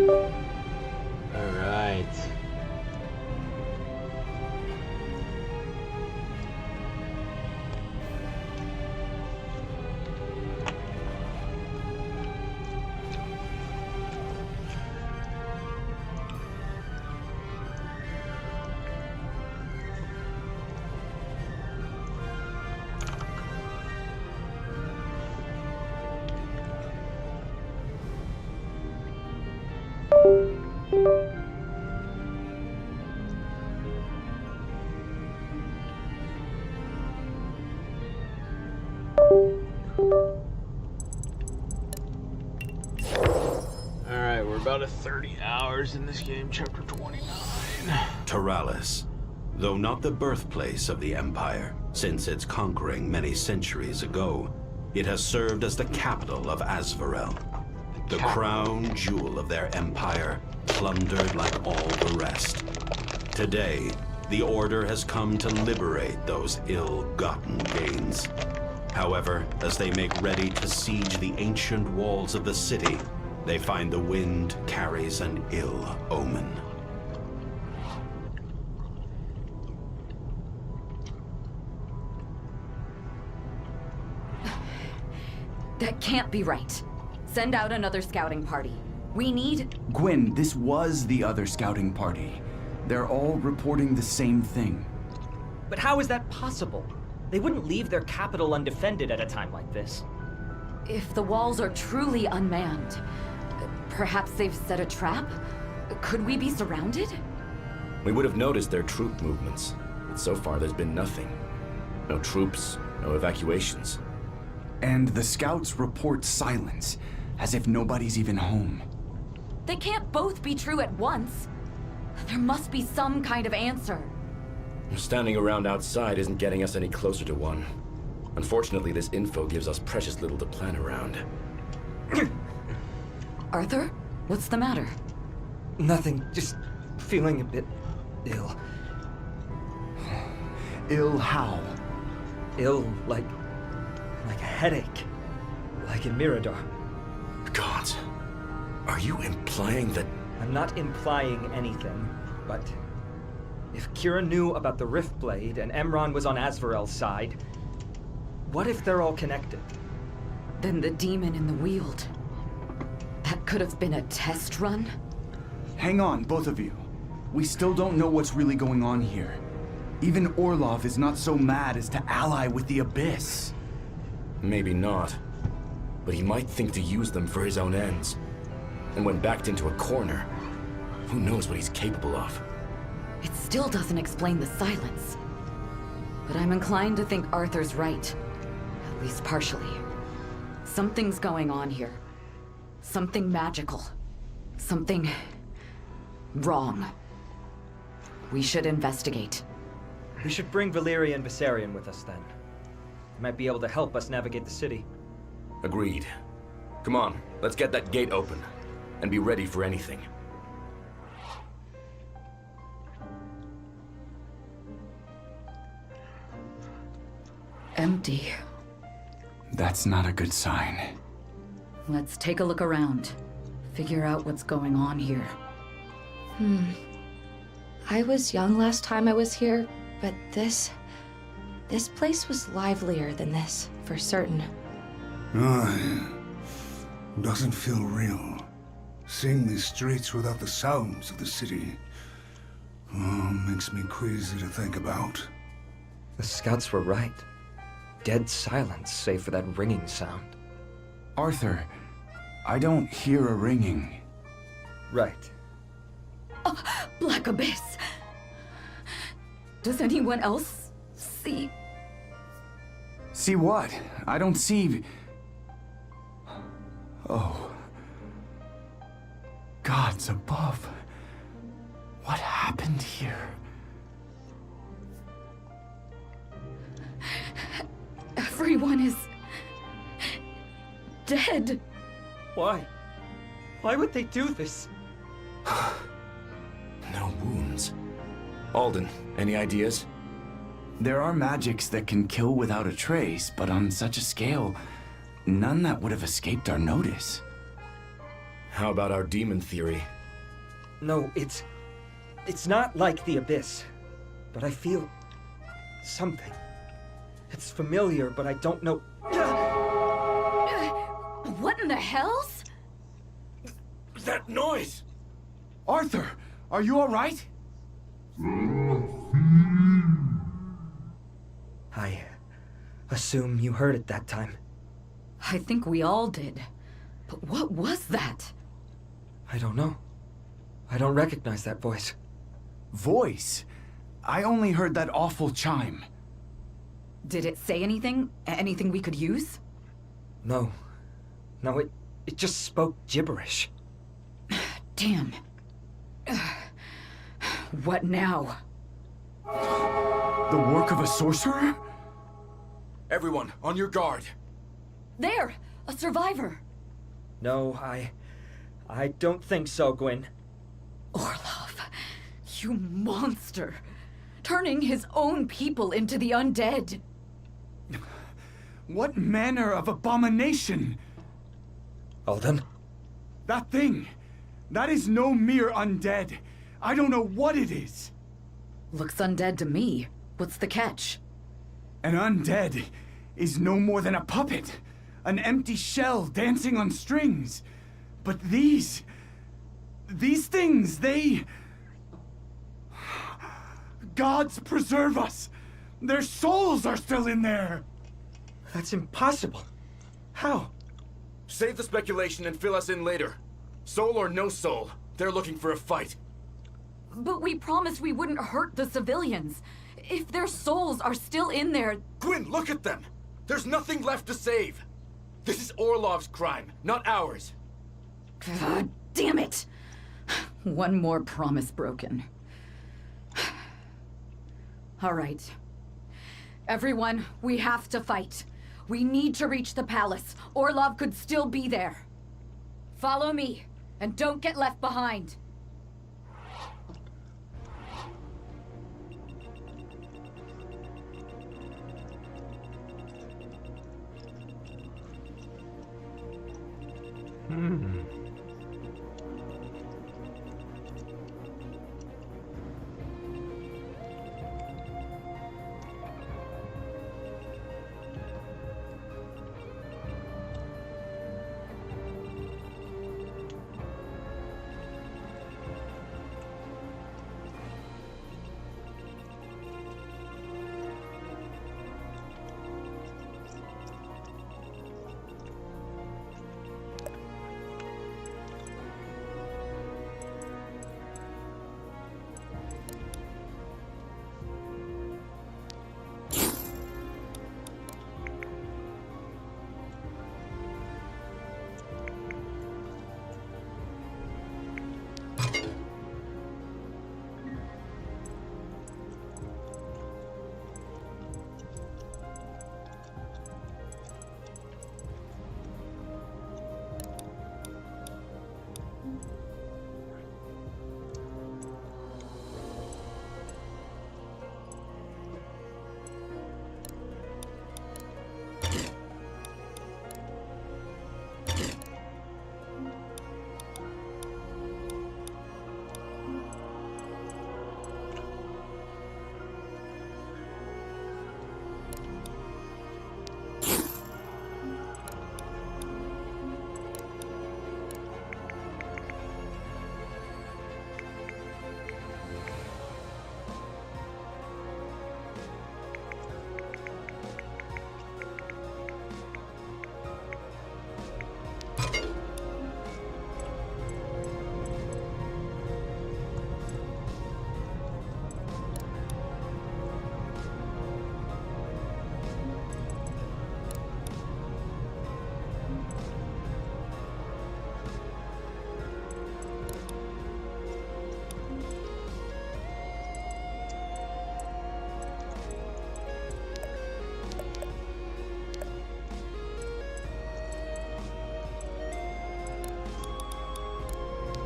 Alright. Alright, we're about at 30 hours in this game, chapter 29. Taralis, though not the birthplace of the Empire, since its conquering many centuries ago, it has served as the capital of Azvarel, the crown jewel of their empire, plundered like all the rest. Today, the Order has come to liberate those ill-gotten gains. However, as they make ready to siege the ancient walls of the city, they find the wind carries an ill omen. That can't be right. Send out another scouting party. We need... Gwen, this was the other scouting party. They're all reporting the same thing. But how is that possible? They wouldn't leave their capital undefended at a time like this. If the walls are truly unmanned, perhaps they've set a trap? Could we be surrounded? We would have noticed their troop movements, but so far there's been nothing. No troops, no evacuations. And the scouts report silence, as if nobody's even home. They can't both be true at once. There must be some kind of answer. Standing around outside isn't getting us any closer to one. Unfortunately, this info gives us precious little to plan around. Arthur? What's the matter? Nothing, just feeling a bit ill. Ill how? Ill like a headache. Like in Mirador. Gods, are you implying that... I'm not implying anything, but if Kira knew about the Rift Blade and Emron was on Azvarel's side, what if they're all connected? Then the demon in the Weald. That could have been a test run? Hang on, both of you. We still don't know what's really going on here. Even Orlov is not so mad as to ally with the Abyss. Maybe not. But he might think to use them for his own ends. And when backed into a corner, who knows what he's capable of? It still doesn't explain the silence. But I'm inclined to think Arthur's right. At least partially. Something's going on here. Something magical. Something... wrong. We should investigate. We should bring Valeria and Viserion with us then. They might be able to help us navigate the city. Agreed. Come on, let's get that gate open. And be ready for anything. Empty. That's not a good sign. Let's take a look around. Figure out what's going on here. I was young last time I was here, but this place was livelier than this, for certain. Doesn't feel real. Seeing these streets without the sounds of the city makes me queasy to think about. The scouts were right. Dead silence, save for that ringing sound. Arthur, I don't hear a ringing. Right. Black Abyss! Does anyone else see? See what? I don't see... Oh. Gods above. What happened here? Everyone is... dead. Why? Why would they do this? No wounds. Alden, any ideas? There are magics that can kill without a trace, but on such a scale, none that would have escaped our notice. How about our demon theory? No, it's not like the Abyss. But I feel something. It's familiar, but I don't know. What in the hells? That noise! Arthur, are you all right? I assume you heard it that time. I think we all did. But what was that? I don't know. I don't recognize that voice. Voice? I only heard that awful chime. Did it say anything? Anything we could use? No. No, it just spoke gibberish. Damn. What now? The work of a sorcerer? Everyone, on your guard. There! A survivor! No, I don't think so, Gwyn. Orlov, you monster! Turning his own people into the undead! What manner of abomination? Alden? That thing! That is no mere undead. I don't know what it is. Looks undead to me. What's the catch? An undead is no more than a puppet. An empty shell dancing on strings. But these things, they... Gods preserve us! Their souls are still in there! That's impossible. How? Save the speculation and fill us in later. Soul or no soul, they're looking for a fight. But we promised we wouldn't hurt the civilians. If their souls are still in there... Gwyn, look at them! There's nothing left to save! This is Orlov's crime, not ours. God damn it! One more promise broken. All right. Everyone, we have to fight. We need to reach the palace. Orlov could still be there. Follow me, and don't get left behind.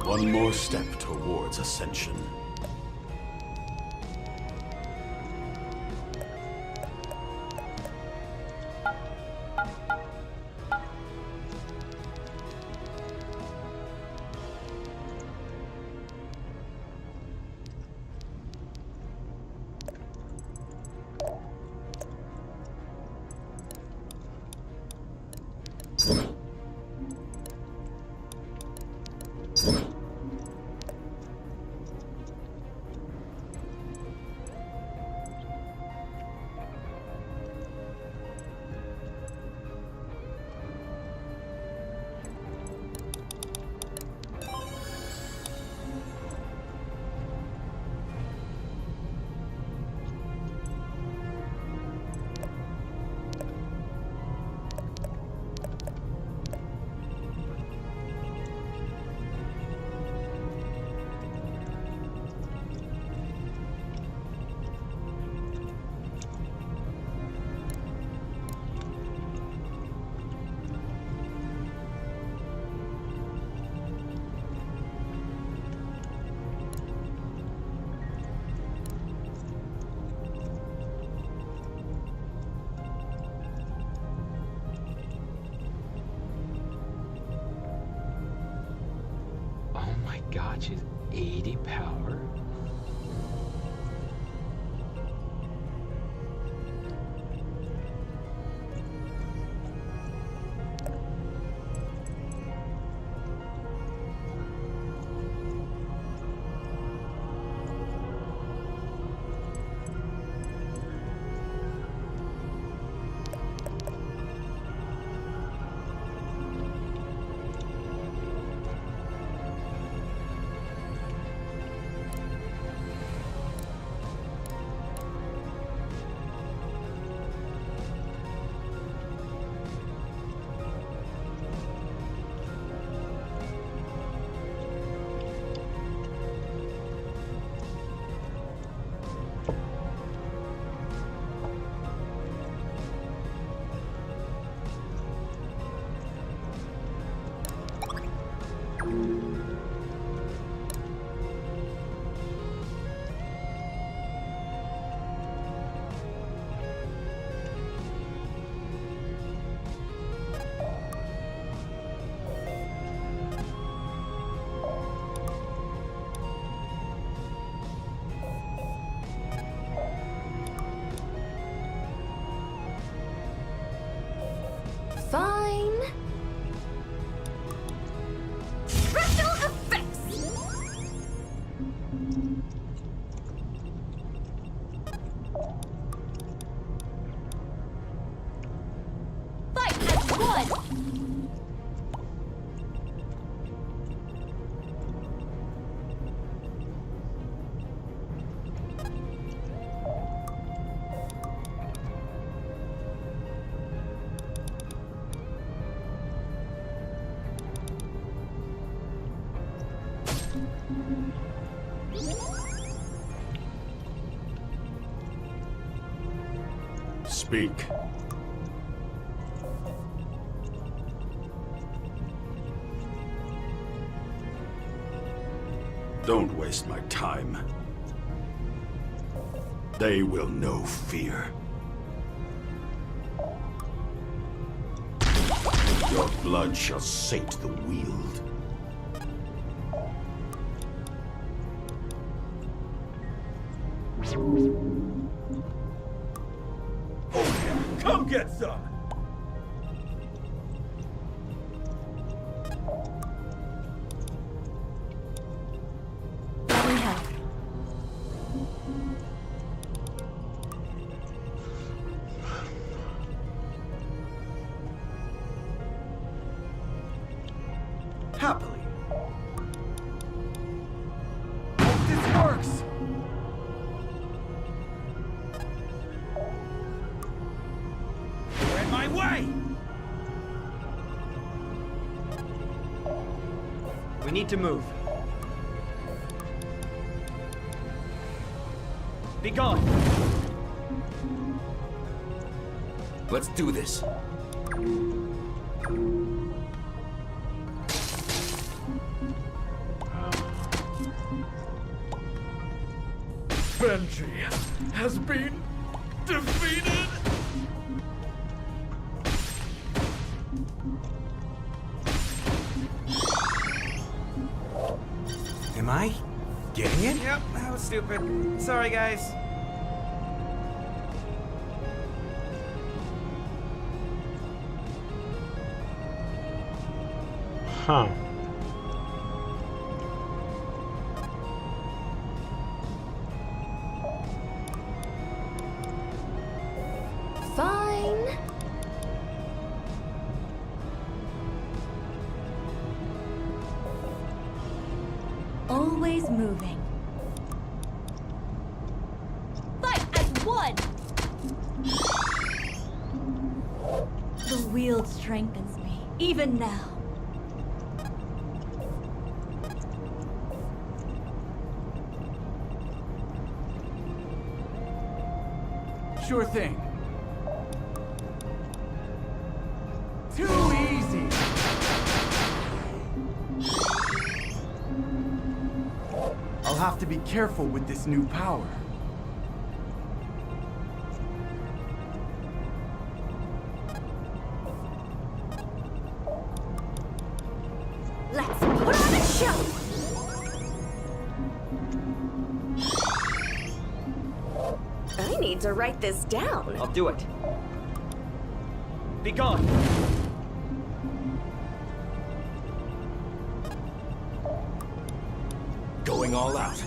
One more step towards ascension. my god, she's 80 power? Fine. Special effects! Fight as one! Speak. Don't waste my time. They will know fear. Your blood shall sate the Weald. Come get some! We have. Happily. Hope this works! You're in my way! We need to move. Be gone! Let's do this. Benji has been defeated! Am I getting it? Yep, that was stupid. Sorry, guys. Huh. Fine. Always moving. Fight as one! The Weald strengthens me, even now. Sure thing. Too easy! I'll have to be careful with this new power. Let's put on a show! need to write this down. I'll do it. Be gone! Going all out.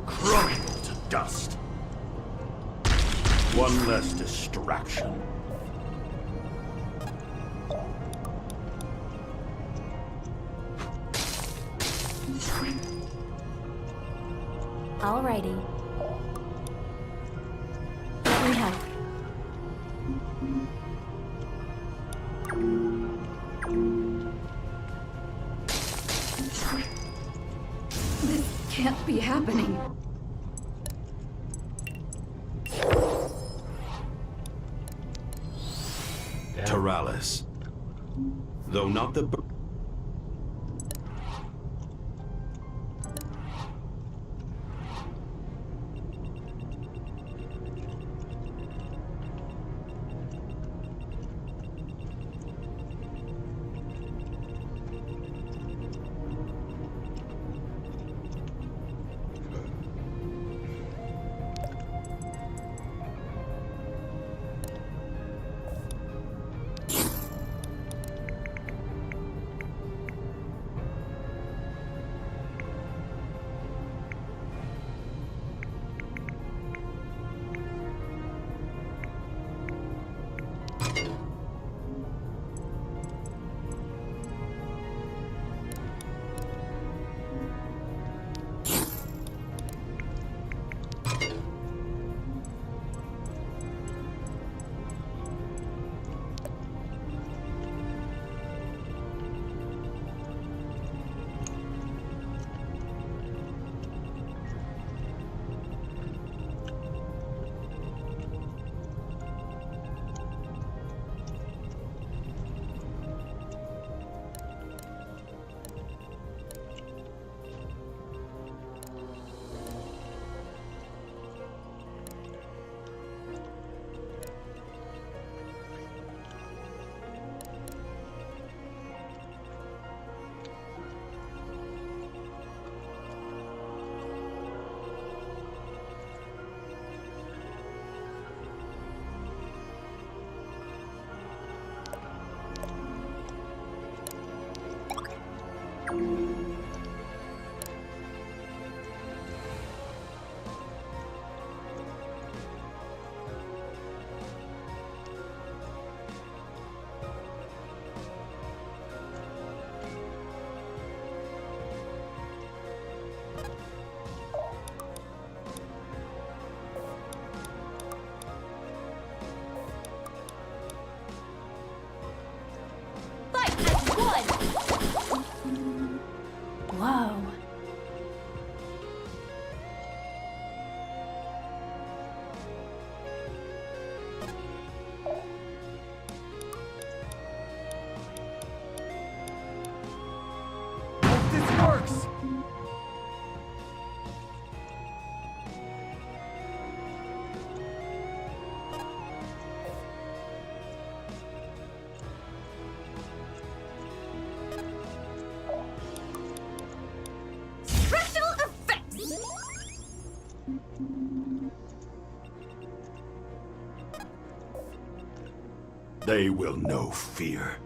Crumble to dust. One less distraction. Alrighty. Let me help. This can't be happening. Taralis. Though not the... Whoa. Hope this works! Special effects! They will know fear.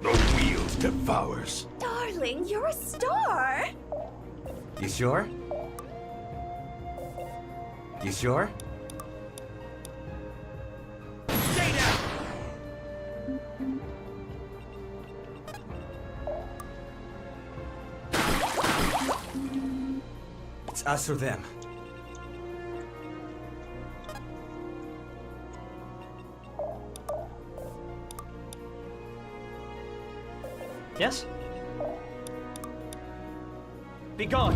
The wheel devours. Darling, you're a star! You sure? You sure? Stay down! It's us or them. Yes? Be gone!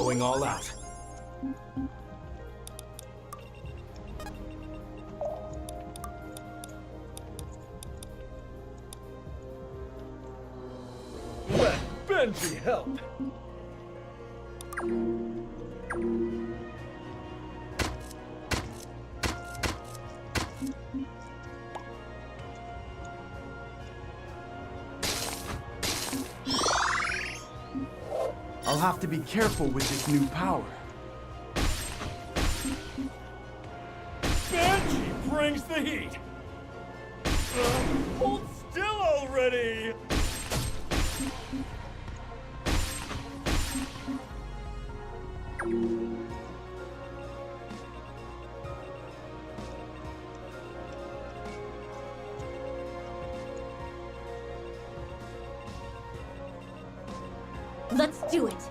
going all out. Let Benji help! I'll have to be careful with this new power. Benji brings the heat! Hold still already! Let's do it.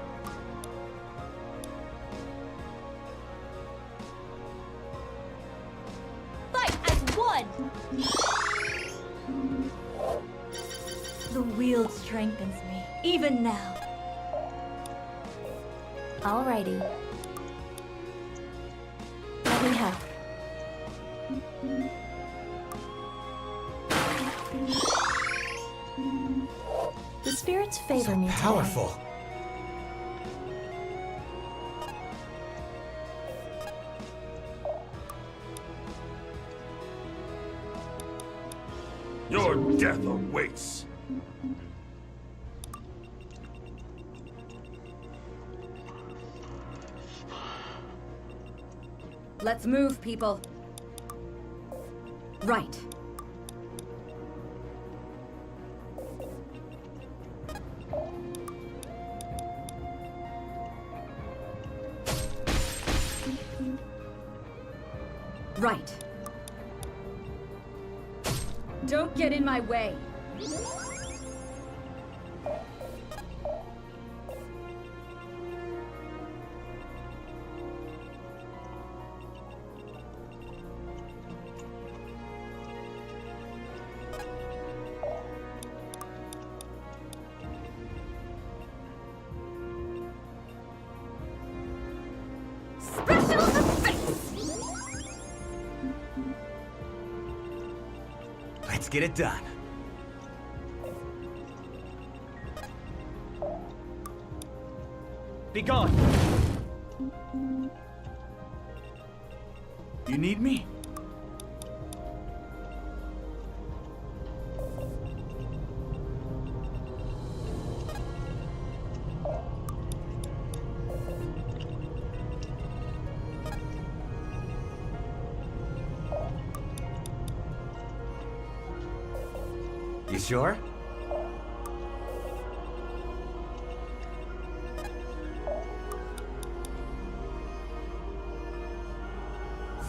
Fight as one. The wield strengthens me, even now. Alrighty. Let me help. The spirits favor me today. Powerful. Your death awaits. Let's move, people. Right. Right. Don't get in my way. Special effects! Let's get it done. Be gone! You need me? You sure?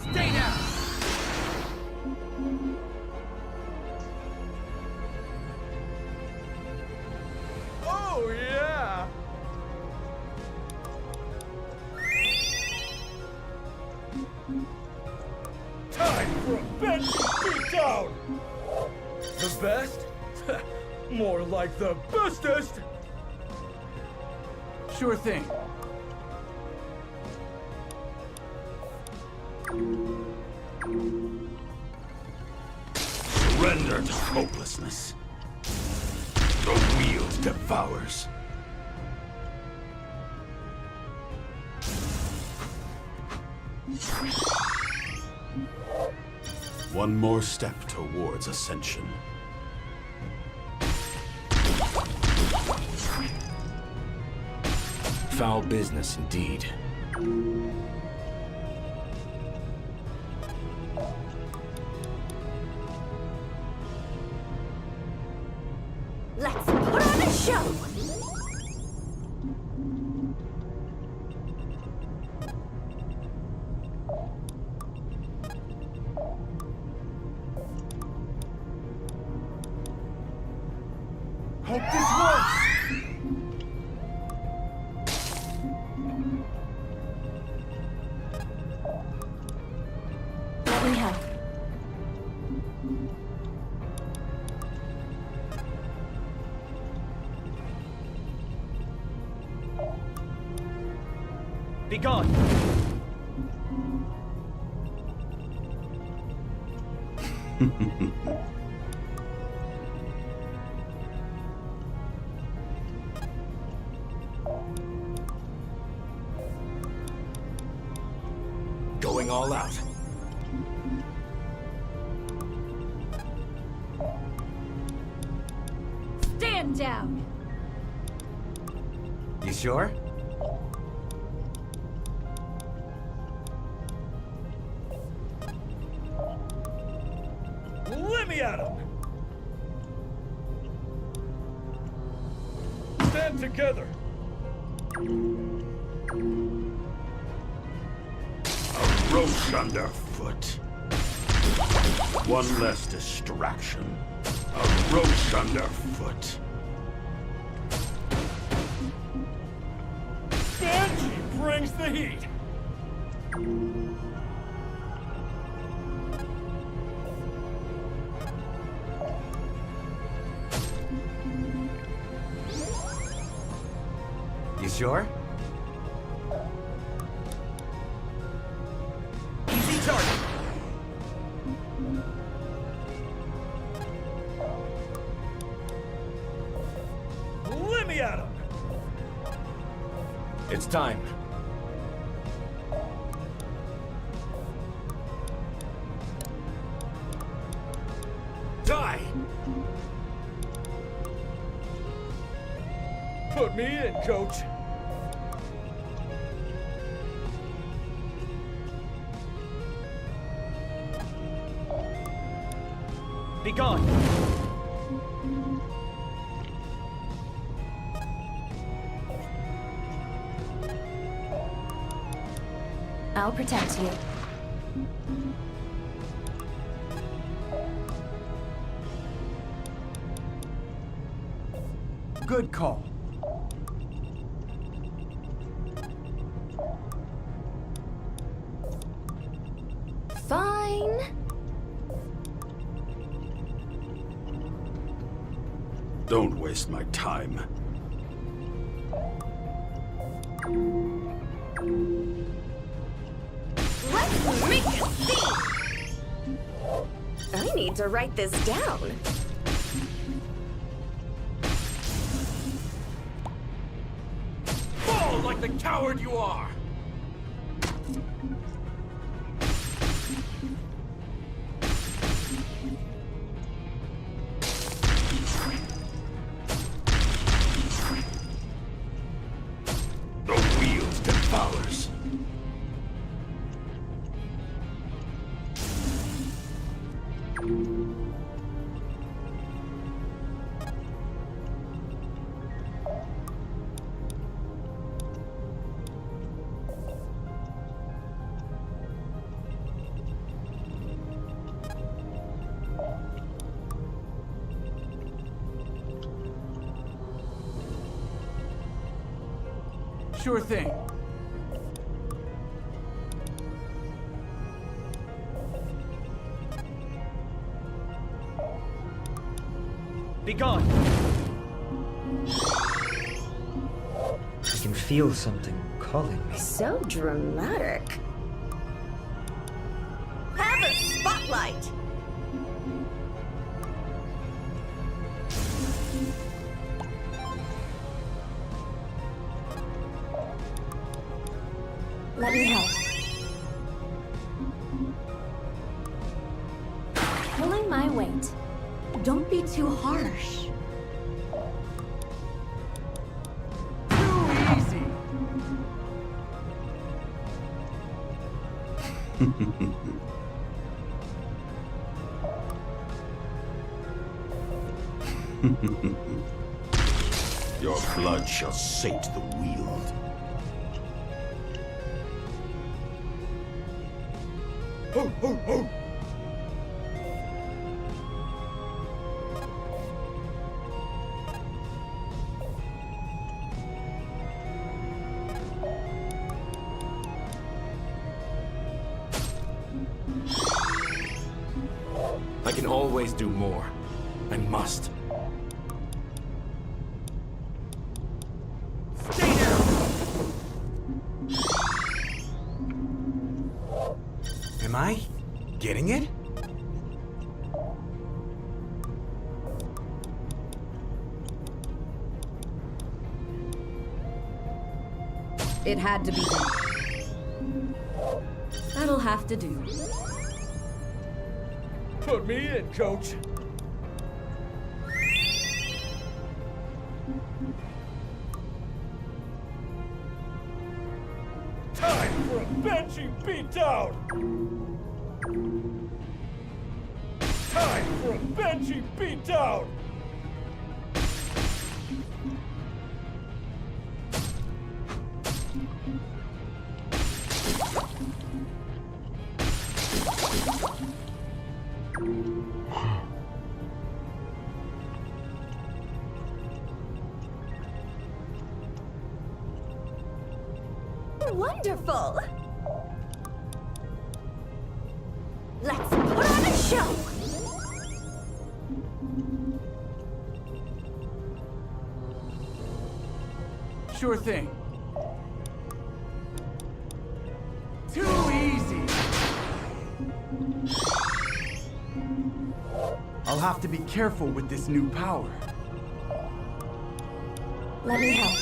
Stay down! Oh, yeah! Time for a Benji beatdown! The best? More like the bestest! Sure thing. Surrender to hopelessness. The wheel devours. One more step towards ascension. Foul business indeed. Let's put on a show! Hope this works! Let me help. Be gone! Going all out. Stand down! You sure? Let me at him! Stand together! A roach underfoot. One less distraction. A roach underfoot. Deity brings the heat! You sure? Easy target! Let me at him! It's time. Die! Put me in, coach! Be gone! I'll protect you. Good call. Fine. Don't waste my time. Let's make a scene! I need to write this down. Fall like the coward you are! The wheel devours. Sure thing. Be gone! I can feel something calling me. So dramatic. Have a spotlight! Let me help. Pulling my weight. Don't be too harsh. Too easy. Your blood shall sate the Weald. Ho, ho, ho! I can always do more. I must. Stay down! I getting it? It had to be done. That'll have to do. Put me in, Coach. Time for a Benji beatdown! Time for a Benji beatdown! Wonderful! Let's put on a show! Sure thing. Too easy! I'll have to be careful with this new power. Let me help.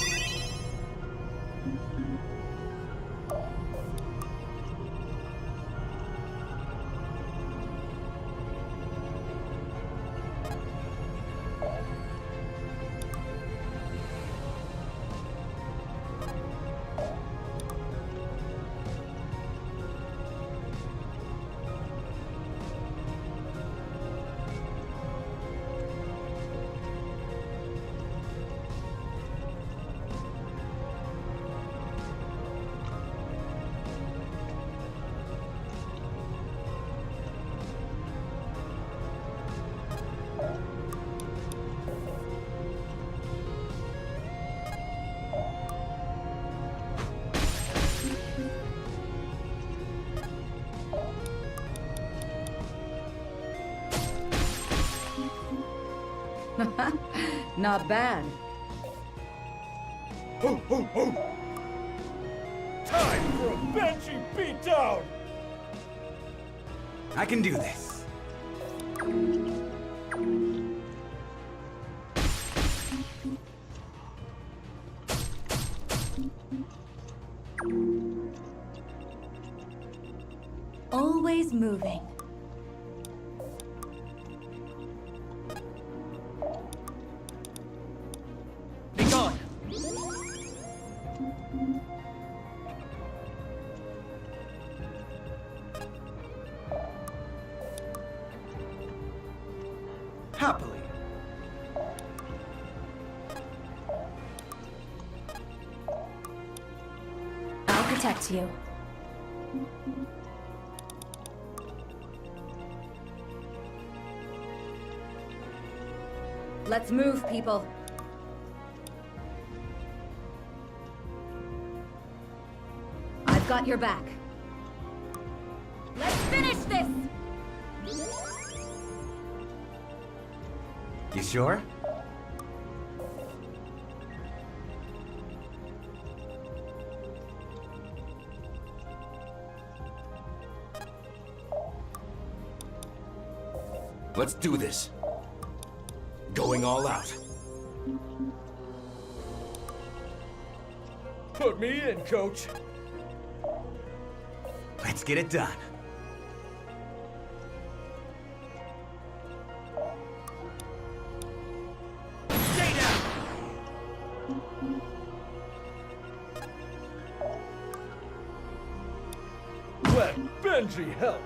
Not bad. Ho, ho, ho! Time for a Benji beatdown! I can do this. Always moving. Be gone! Happily. I'll protect you. Let's move, people. I've got your back. Let's finish this! You sure? Let's do this. Going all out. Put me in, Coach. Let's get it done. Stay down! Let Benji help.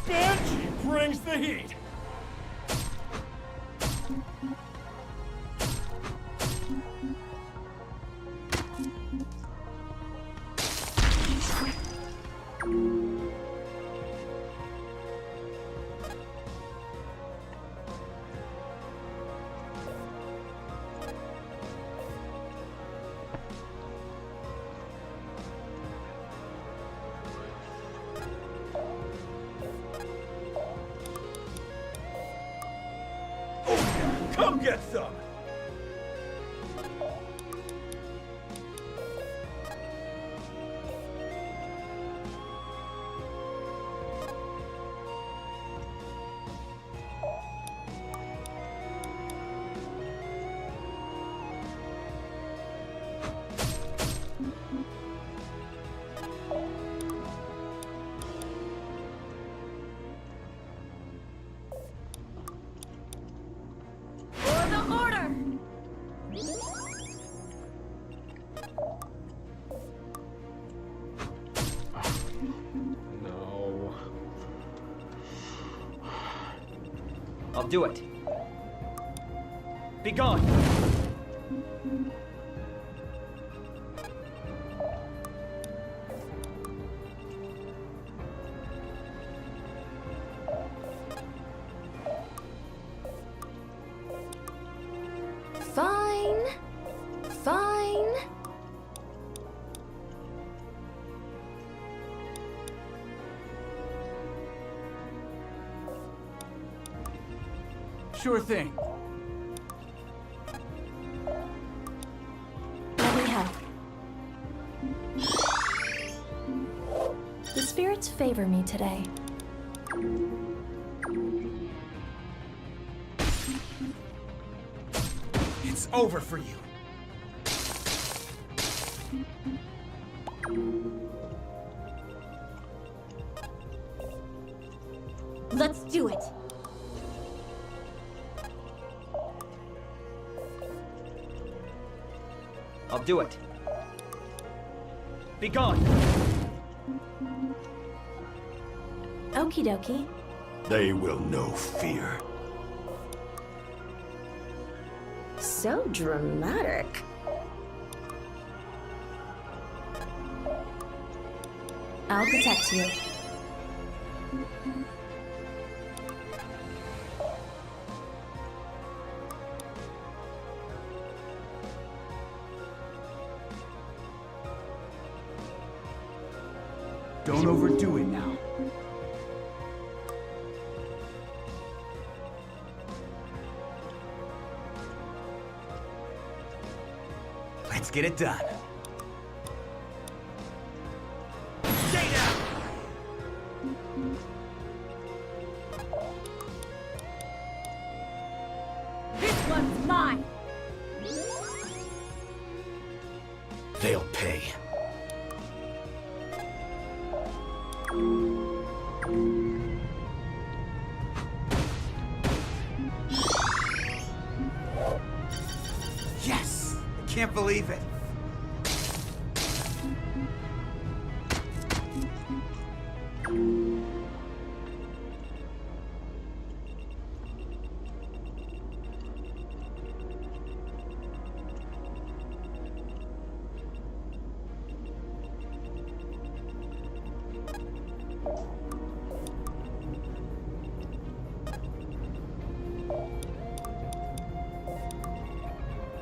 Benji brings the heat. Come get some! I'll do it. Be gone! Fine. Fine. Sure thing. Let me help. The spirits favor me today. It's over for you. Let's do it. I'll do it. Be gone! Okie dokie. They will know fear. So dramatic. I'll protect you. Don't overdo it now. Let's get it done. Stay down! This one's mine. They'll pay. Yes! Can't believe it.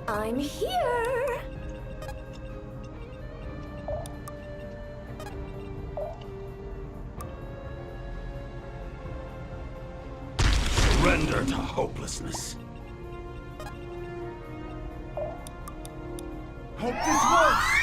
I'm here. Surrender to hopelessness. Hope this works!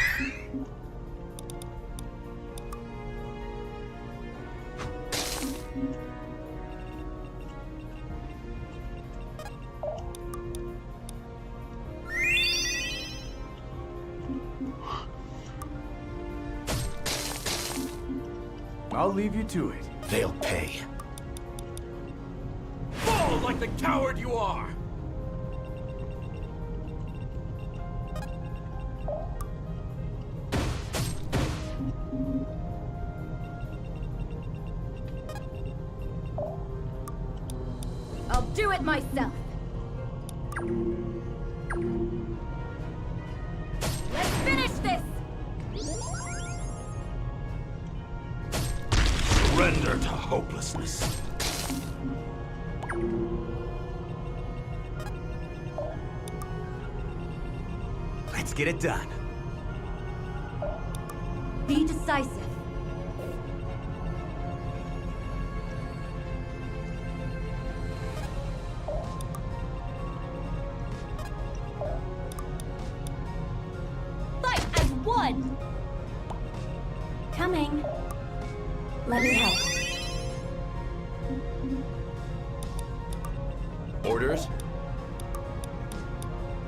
I'll leave you to it. They'll pay. Fall like the coward you are! I'll do it myself. Let's finish this. Surrender to hopelessness. Let's get it done. Be decisive. Fight as one. Coming. Let me help. Orders?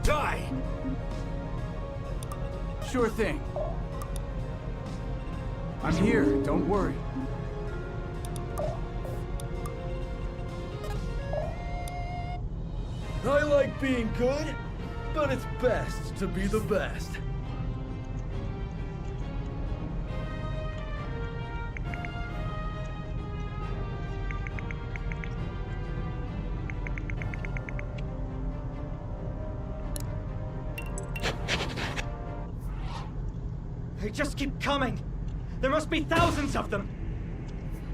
Die! Sure thing. I'm here, don't worry. I like being good, but it's best to be the best. They just keep coming! There must be thousands of them!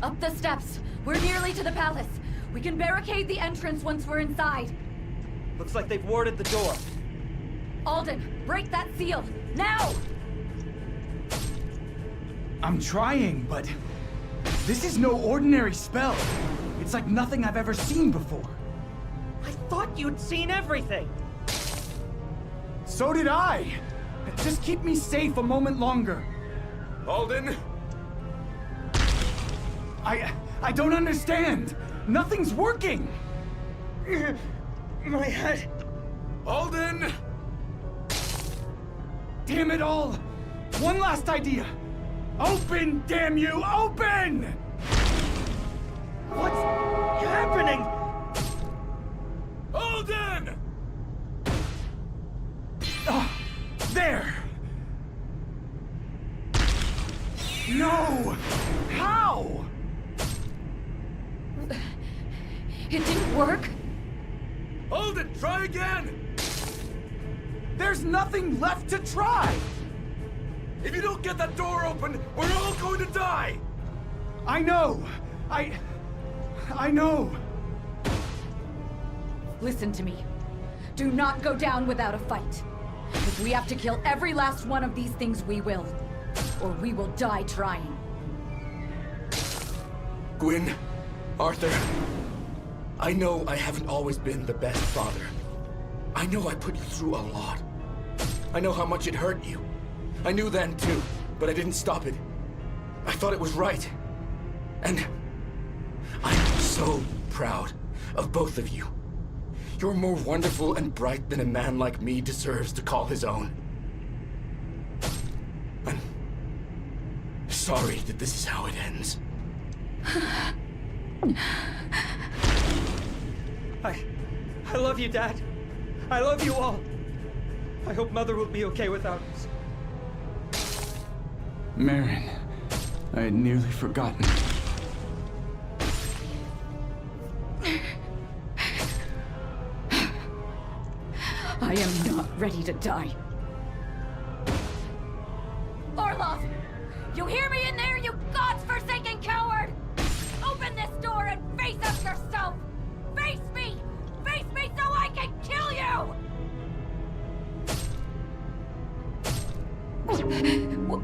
Up the steps! We're nearly to the palace! We can barricade the entrance once we're inside! Looks like they've warded the door. Alden, break that seal! Now! I'm trying, but this is no ordinary spell. It's like nothing I've ever seen before. I thought you'd seen everything! So did I! Just keep me safe a moment longer. Alden? I don't understand! Nothing's working! My head! Alden! Damn it all! One last idea! Open, damn you! Open! What's happening? Alden! There! No! How? It didn't work? Alden, try again! There's nothing left to try! If you don't get that door open, we're all going to die! I know! I know! Listen to me. Do not go down without a fight. If we have to kill every last one of these things, we will. Or we will die trying. Gwyn, Arthur, I know I haven't always been the best father. I know I put you through a lot. I know how much it hurt you. I knew then too, but I didn't stop it. I thought it was right. And I'm so proud of both of you. You're more wonderful and bright than a man like me deserves to call his own. I'm sorry that this is how it ends. I love you, Dad. I love you all. I hope Mother will be okay without us. Marin, I had nearly forgotten. I am not ready to die. Orlov! You hear me in there, you god's-forsaken coward! Open this door and face up yourself! Face me! Face me so I can kill you!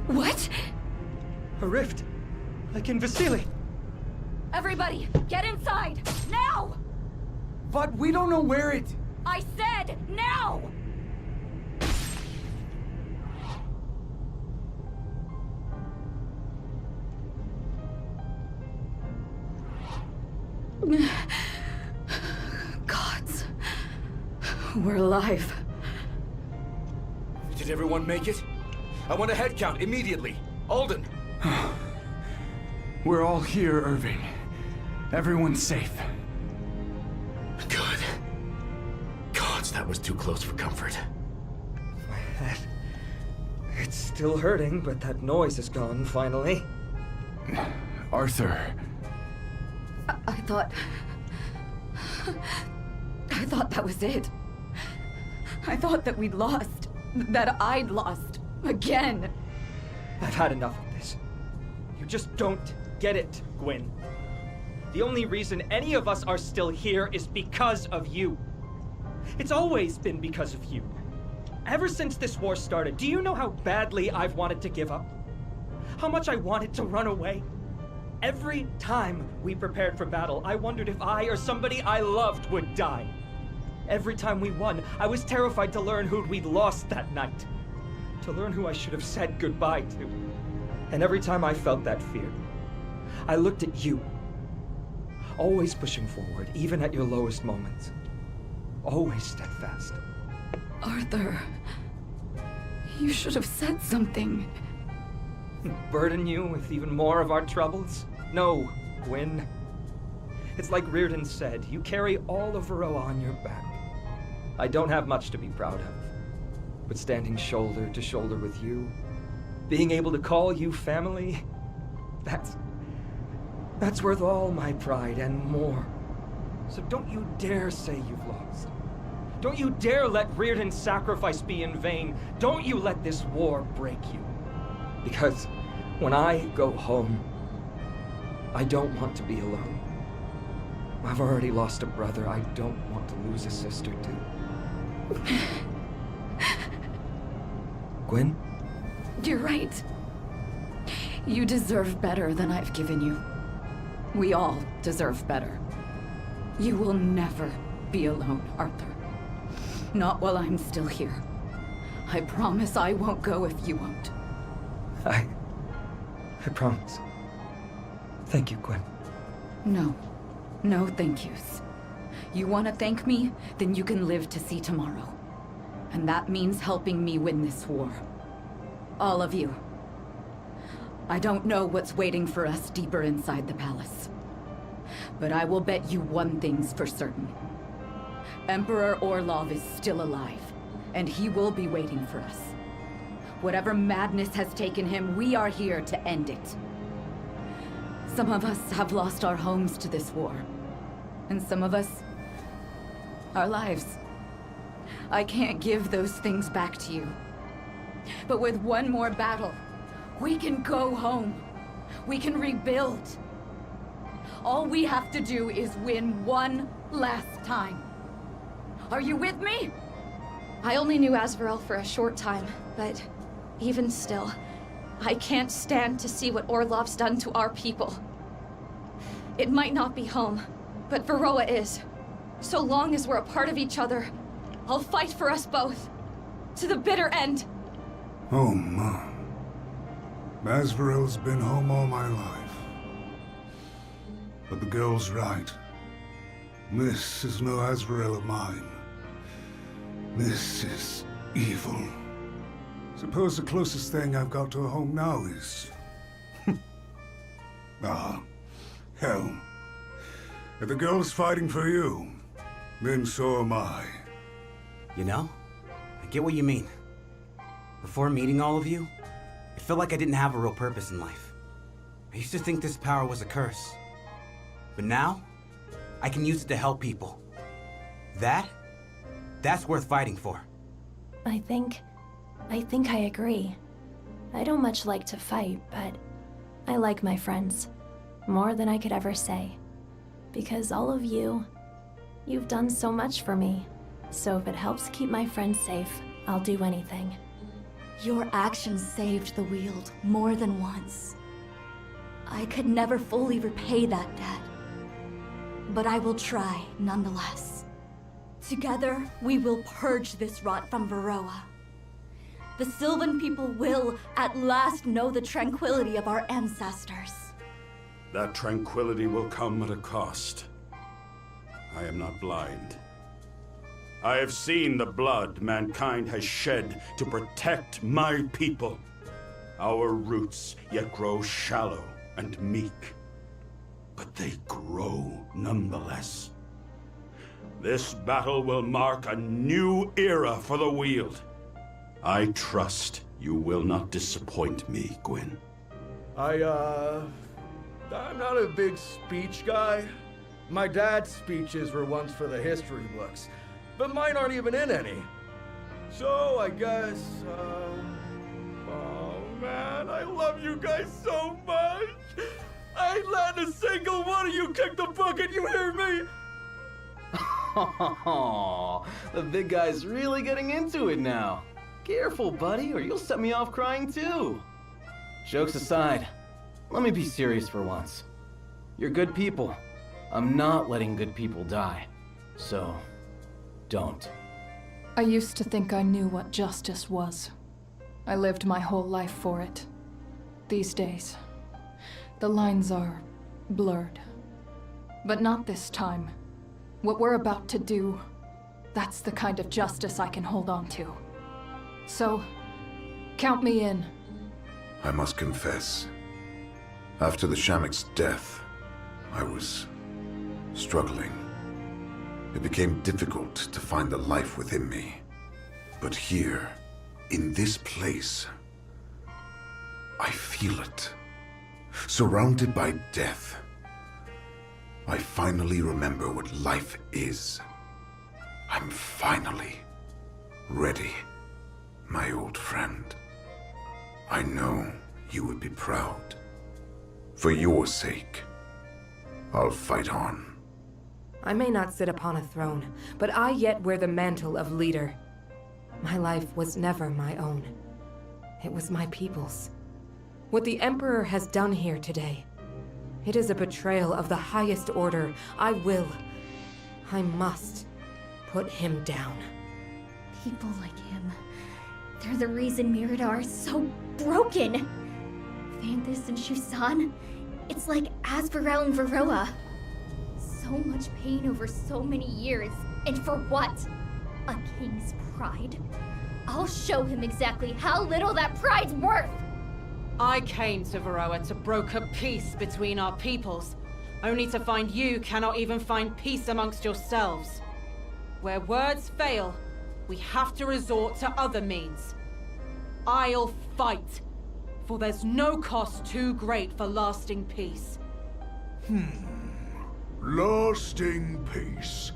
What? A rift. Like in Vasily. Everybody, get inside! Now! But we don't know where it... I said now! Gods. We're alive. Did everyone make it? I want a head count immediately. Alden! We're all here, Irving. Everyone's safe. Good. Gods, that was too close for comfort. My head. It's still hurting, but that noise is gone, finally. Arthur. I thought that was it. I thought that we'd lost. That I'd lost. Again. I've had enough of this. You just don't get it, Gwyn. The only reason any of us are still here is because of you. It's always been because of you. Ever since this war started, do you know how badly I've wanted to give up? How much I wanted to run away? Every time we prepared for battle, I wondered if I or somebody I loved would die. Every time we won, I was terrified to learn who we'd lost that night. To learn who I should have said goodbye to. And every time I felt that fear, I looked at you. Always pushing forward, even at your lowest moments. Always steadfast. Arthur, you should have said something. Burden you with even more of our troubles? No, Gwyn. It's like Reardon said, you carry all of Varroa on your back. I don't have much to be proud of, but standing shoulder to shoulder with you, being able to call you family, that's worth all my pride and more. So don't you dare say you've lost. Don't you dare let Reardon's sacrifice be in vain. Don't you let this war break you. Because when I go home, I don't want to be alone. I've already lost a brother. I don't want to lose a sister, too. Gwen? You're right. You deserve better than I've given you. We all deserve better. You will never be alone, Arthur. Not while I'm still here. I promise I won't go if you won't. I promise. Thank you, Gwen. No. No thank yous. You want to thank me? Then you can live to see tomorrow. And that means helping me win this war. All of you. I don't know what's waiting for us deeper inside the palace. But I will bet you one thing's for certain. Emperor Orlov is still alive, and he will be waiting for us. Whatever madness has taken him, we are here to end it. Some of us have lost our homes to this war, and some of us, our lives. I can't give those things back to you. But with one more battle, we can go home. We can rebuild. All we have to do is win one last time. Are you with me? I only knew Azvarel for a short time, but even still, I can't stand to see what Orlov's done to our people. It might not be home, but Varroa is. So long as we're a part of each other, I'll fight for us both. To the bitter end. Oh, Mom. Azvarel's been home all my life. But the girl's right. This is no Azvarel of mine. This is evil. Suppose the closest thing I've got to a home now is... hell. If the girl's fighting for you, then so am I. You know, I get what you mean. Before meeting all of you, it felt like I didn't have a real purpose in life. I used to think this power was a curse. But now, I can use it to help people. That's worth fighting for. I think I agree. I don't much like to fight, but I like my friends. More than I could ever say. Because all of you, you've done so much for me. So if it helps keep my friends safe, I'll do anything. Your actions saved the Weald more than once. I could never fully repay that debt. But I will try, nonetheless. Together, we will purge this rot from Varroa. The Sylvan people will, at last, know the tranquility of our ancestors. That tranquility will come at a cost. I am not blind. I have seen the blood mankind has shed to protect my people. Our roots yet grow shallow and meek, but they grow nonetheless. This battle will mark a new era for the Weald. I trust you will not disappoint me, Gwen. I'm not a big speech guy. My dad's speeches were once for the history books, but mine aren't even in any. So I guess, oh man, I love you guys so much. I ain't letting a single one of you kick the bucket, you hear me? Oh, the big guy's really getting into it now. Careful, buddy, or you'll set me off crying too. Jokes aside, let me be serious for once. You're good people. I'm not letting good people die. So, don't. I used to think I knew what justice was. I lived my whole life for it. These days, the lines are blurred. But not this time. What we're about to do, that's the kind of justice I can hold on to. So, count me in. I must confess, after the Shamik's death, I was struggling. It became difficult to find the life within me. But here, in this place, I feel it. Surrounded by death, I finally remember what life is. I'm finally ready, my old friend. I know you would be proud. For your sake, I'll fight on. I may not sit upon a throne, but I yet wear the mantle of leader. My life was never my own. It was my people's. What the Emperor has done here today, it is a betrayal of the highest order. I must put him down. People like him, they're the reason Mirador is so broken. Vanthus and Shusan, it's like Asvarel and Varroa. So much pain over so many years, and for what? A king's pride? I'll show him exactly how little that pride's worth! I came to Varroa to broker peace between our peoples, only to find you cannot even find peace amongst yourselves. Where words fail, we have to resort to other means. I'll fight, for there's no cost too great for lasting peace. Lasting peace.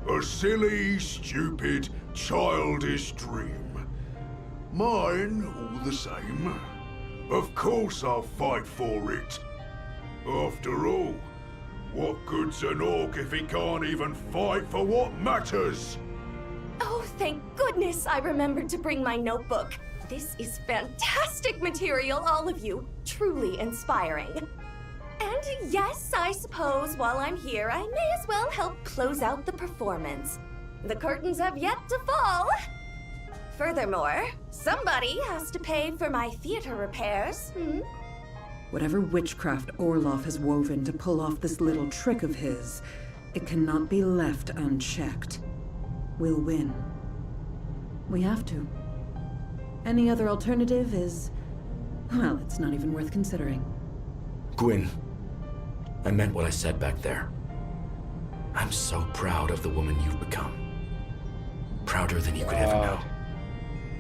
A silly, stupid, childish dream. Mine, all the same. Of course I'll fight for it. After all, what good's an orc if he can't even fight for what matters? Oh, thank goodness I remembered to bring my notebook. This is fantastic material, all of you. Truly inspiring. And yes, I suppose while I'm here, I may as well help close out the performance. The curtains have yet to fall. Furthermore, somebody has to pay for my theater repairs, Whatever witchcraft Orlov has woven to pull off this little trick of his, it cannot be left unchecked. We'll win. We have to. Any other alternative is... well, it's not even worth considering. Gwyn, I meant what I said back there. I'm so proud of the woman you've become. Prouder than you could ever know.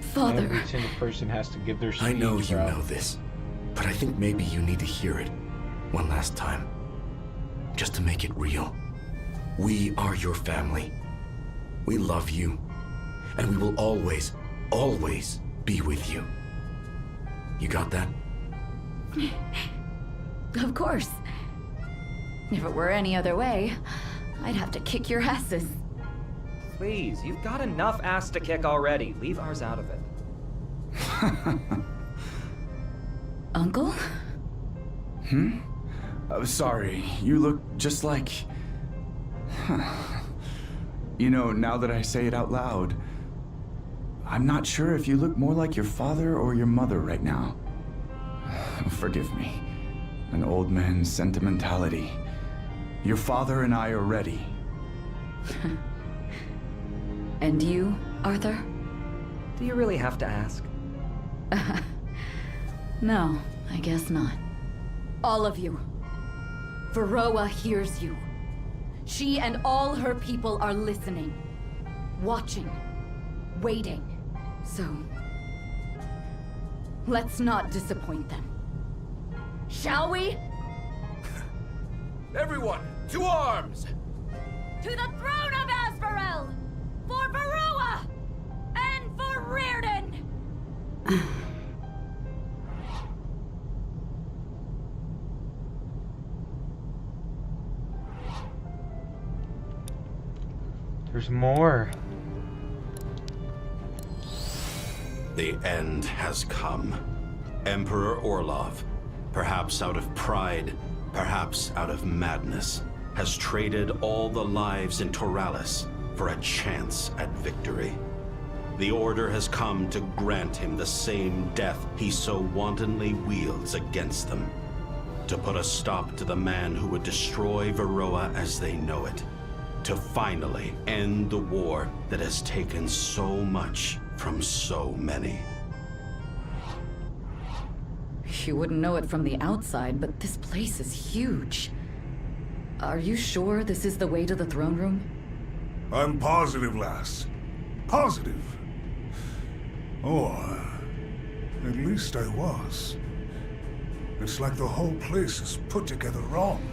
Father. Every single person has to give their speech. I know you bro. know this, but I think maybe you need to hear it one last time. Just to make it real. We are your family. We love you, and we will always, always be with you. You got that? Of course. If it were any other way, I'd have to kick your asses. Please, you've got enough ass to kick already. Leave ours out of it. Uncle? Sorry, you look just like... You know, now that I say it out loud, I'm not sure if you look more like your father or your mother right now. Forgive me. An old man's sentimentality. Your father and I are ready. And you, Arthur? Do you really have to ask? No, I guess not. All of you. Varroa hears you. She and all her people are listening, watching, waiting. So, let's not disappoint them. Shall we? Everyone, to arms! To the throne of Asvarel! For Varroa! And for Reardon! There's more. The end has come. Emperor Orlov, perhaps out of pride, perhaps out of madness, has traded all the lives in Toralis for a chance at victory. The Order has come to grant him the same death he so wantonly wields against them. To put a stop to the man who would destroy Varroa as they know it. To finally end the war that has taken so much from so many. You wouldn't know it from the outside, but this place is huge. Are you sure this is the way to the throne room? I'm positive, lass. Positive. Or, at least I was. It's like the whole place is put together wrong.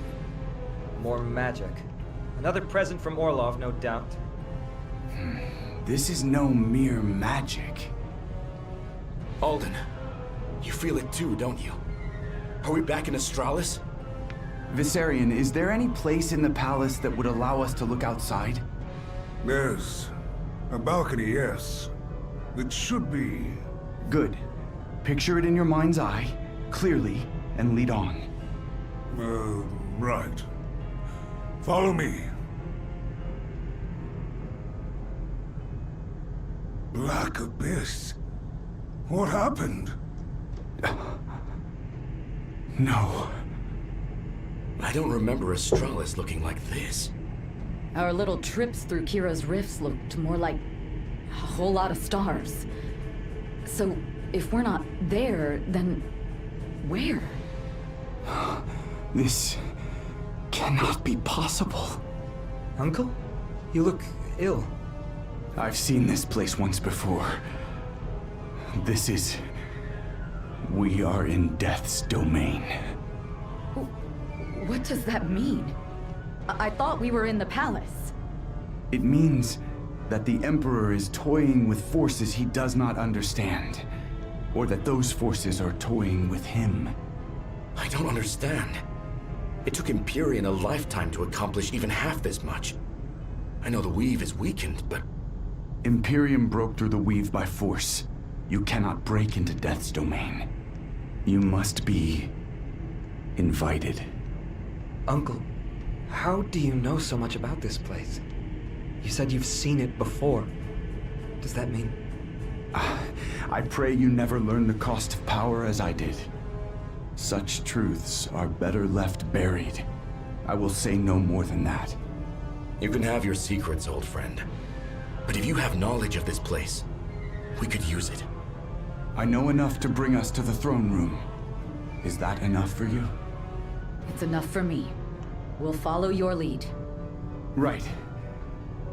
More magic. Another present from Orlov, no doubt. This is no mere magic. Alden, you feel it too, don't you? Are we back in Astralis? Viserion, is there any place in the palace that would allow us to look outside? There's a balcony, yes. It should be. Good. Picture it in your mind's eye, clearly, and lead on. Right. Follow me. Black Abyss. What happened? No. I don't remember Astralis looking like this. Our little trips through Kira's rifts looked more like a whole lot of stars. So, if we're not there, then where? This cannot be possible. Uncle? You look ill. I've seen this place once before. This is... We are in Death's domain. What does that mean? I thought we were in the palace. It means that the Emperor is toying with forces he does not understand. Or that those forces are toying with him. I don't understand. It took Empyrean a lifetime to accomplish even half this much. I know the Weave is weakened, but... Imperium broke through the Weave by force. You cannot break into Death's domain. You must be... invited. Uncle, how do you know so much about this place? You said you've seen it before. Does that mean... I pray you never learn the cost of power as I did. Such truths are better left buried. I will say no more than that. You can have your secrets, old friend. But if you have knowledge of this place, we could use it. I know enough to bring us to the throne room. Is that enough for you? It's enough for me. We'll follow your lead. Right.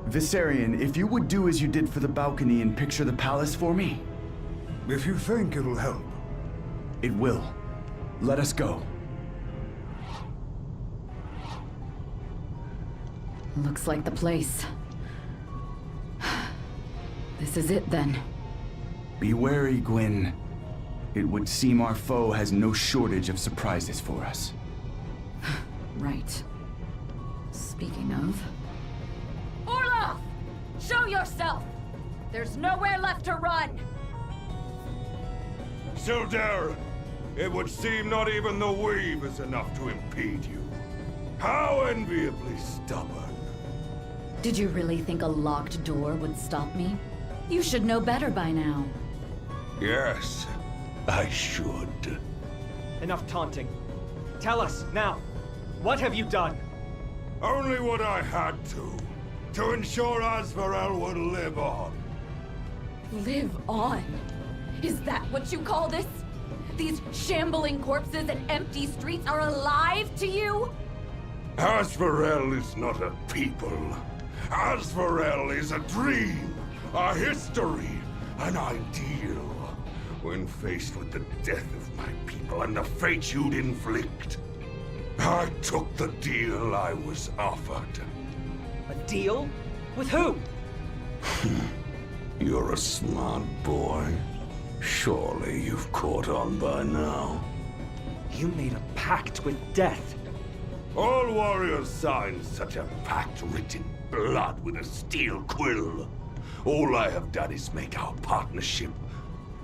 Viserion, if you would do as you did for the balcony and picture the palace for me. If you think it'll help. It will. Let us go. Looks like the place. This is it then. Be wary, Gwyn. It would seem our foe has no shortage of surprises for us. Right. Speaking of... Orlov! Show yourself! There's nowhere left to run! Silder, it would seem not even the Weave is enough to impede you. How enviably stubborn. Did you really think a locked door would stop me? You should know better by now. Yes, I should. Enough taunting. Tell us, now, what have you done? Only what I had to ensure Asvarel would live on. Live on? Is that what you call this? These shambling corpses and empty streets are alive to you? Asvarel is not a people. Asvarel is a dream, a history, an ideal. When faced with the death of my people and the fate you'd inflict, I took the deal I was offered. A deal? With who? You're a smart boy. Surely you've caught on by now. You made a pact with death. All warriors sign such a pact written in blood with a steel quill. All I have done is make our partnership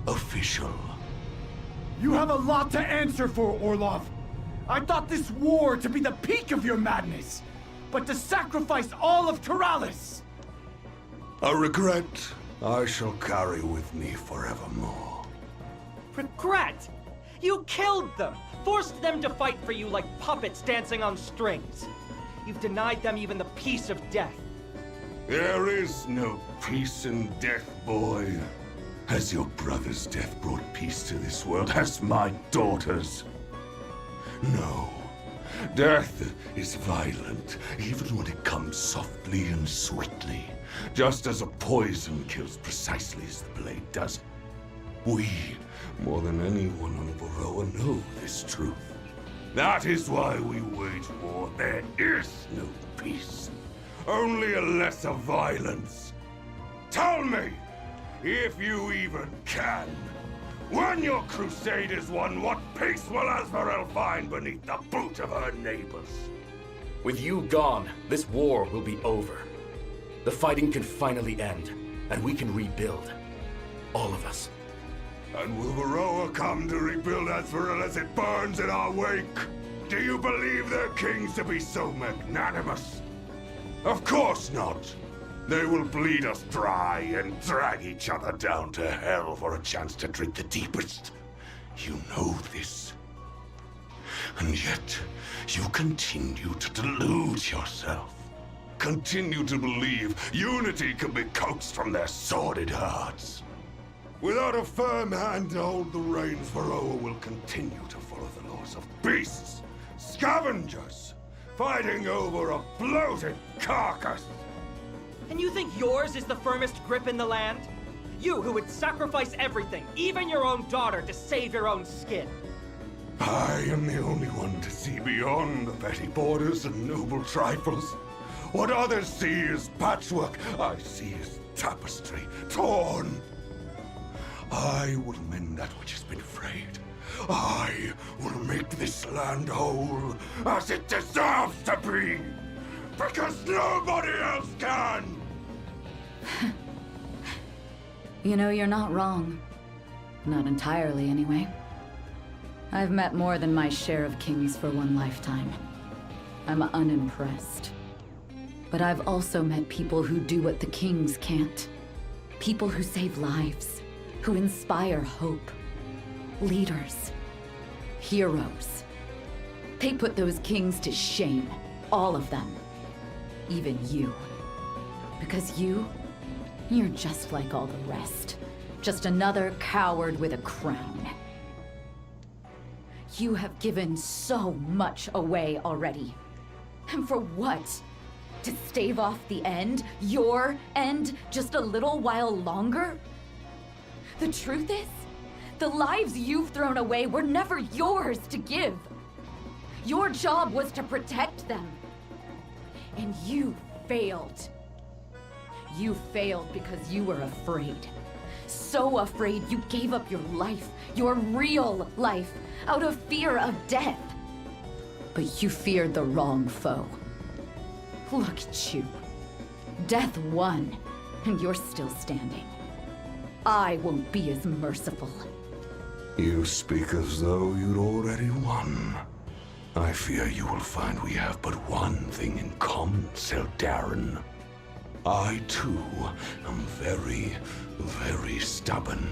official. You have a lot to answer for, Orlov. I thought this war to be the peak of your madness, but to sacrifice all of Turalis. A regret I shall carry with me forevermore. Regret? You killed them! Forced them to fight for you like puppets dancing on strings. You've denied them even the peace of death. There is no peace in death, boy. Has your brother's death brought peace to this world? Has my daughter's? No. Death is violent, even when it comes softly and sweetly. Just as a poison kills precisely as the blade does. We, more than anyone on Varroa, know this truth. That is why we wage war. There is no peace. Only a lesser violence. Tell me, if you even can, When your crusade is won, what peace will Azvarel find beneath the boot of her neighbors? With you gone, this war will be over. The fighting can finally end, and we can rebuild. All of us. And will Varroa come to rebuild Azvarel as it burns in our wake? Do you believe their kings to be so magnanimous? Of course not. They will bleed us dry and drag each other down to hell for a chance to drink the deepest. You know this. And yet, you continue to delude yourself. Continue to believe unity can be coaxed from their sordid hearts. Without a firm hand to hold the reins, Varroa will continue to follow the laws of beasts, scavengers, fighting over a bloated carcass. And you think yours is the firmest grip in the land? You who would sacrifice everything, even your own daughter, to save your own skin. I am the only one to see beyond the petty borders and noble trifles. What others see is patchwork, I see as tapestry, torn. I will mend that which has been frayed. I will make this land whole, as it deserves to be, because nobody else can! You know, you're not wrong. Not entirely, anyway. I've met more than my share of kings for one lifetime. I'm unimpressed. But I've also met people who do what the kings can't. People who save lives, who inspire hope. Leaders. Heroes. They put those kings to shame. All of them. Even you. Because you're just like all the rest. Just another coward with a crown. You have given so much away already. And for what? To stave off the end? Your end? Just a little while longer? The truth is, the lives you've thrown away were never yours to give. Your job was to protect them. And you failed. You failed because you were afraid. So afraid you gave up your life, your real life, out of fear of death. But you feared the wrong foe. Look at you. Death won, and you're still standing. I won't be as merciful. You speak as though you'd already won. I fear you will find we have but one thing in common, Seldarin. I, too, am very, very stubborn.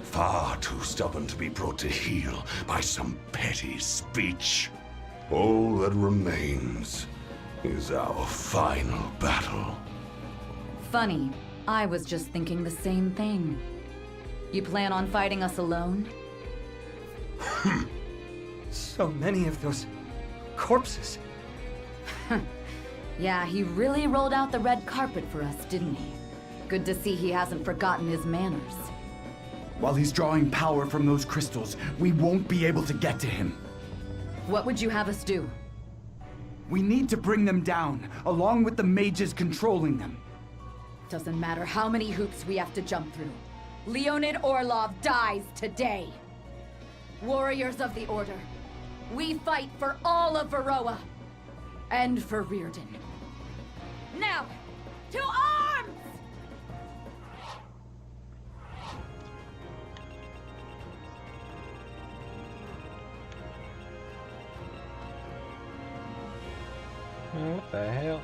Far too stubborn to be brought to heel by some petty speech. All that remains is our final battle. Funny, I was just thinking the same thing. You plan on fighting us alone? So many of those corpses. Yeah, he really rolled out the red carpet for us, didn't he? Good to see he hasn't forgotten his manners. While he's drawing power from those crystals, we won't be able to get to him. What would you have us do? We need to bring them down, along with the mages controlling them. Doesn't matter how many hoops we have to jump through. Leonid Orlov dies today. Warriors of the Order, we fight for all of Varroa. And for Rearden. Now, to arms! What the hell?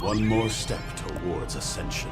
One more step towards ascension.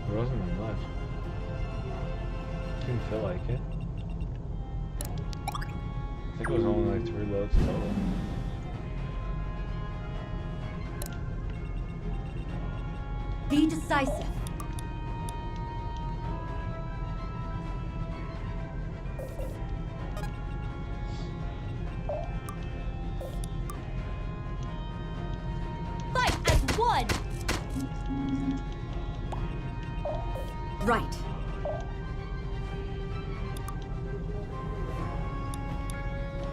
There wasn't much. Didn't feel like it. I think it was only like 3 loads total. Be decisive. Fight as one! Right.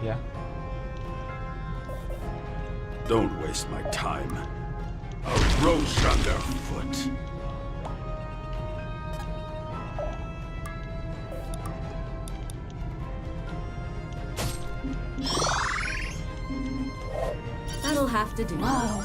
Yeah. Don't waste my time. A roach underfoot. That'll have to do. Whoa.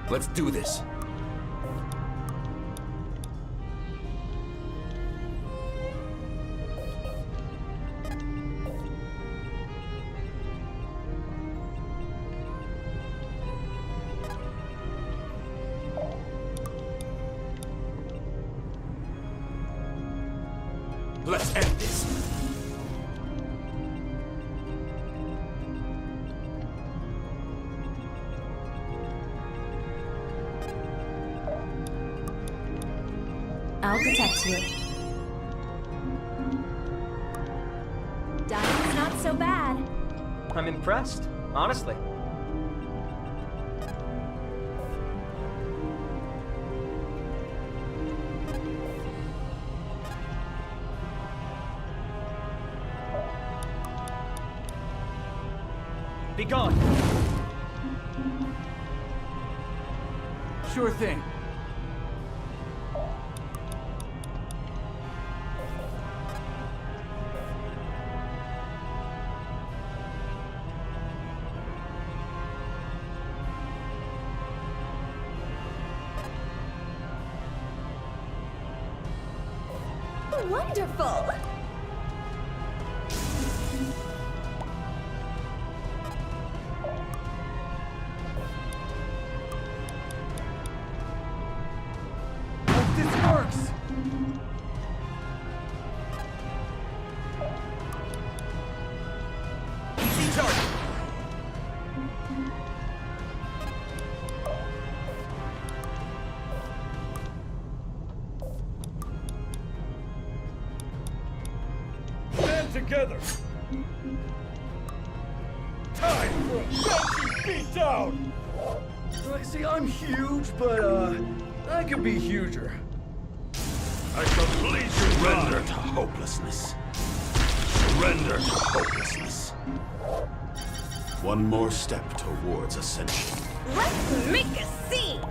Let's do this. Let's end this. I'll protect you. Dying's not so bad. I'm impressed, honestly. Be gone. Sure thing. Wonderful! Hope this works! Easy target. Together. Time for a fancy beatdown. See, I'm huge, but I could be huger. I complete Surrender to hopelessness. Surrender to hopelessness. One more step towards ascension. Let's make a scene!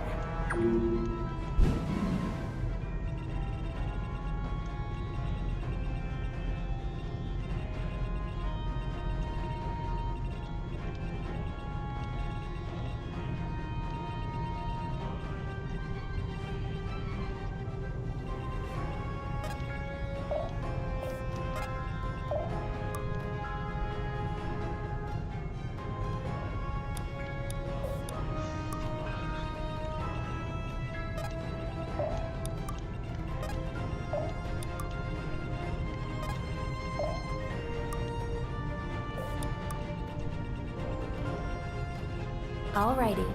Alrighty.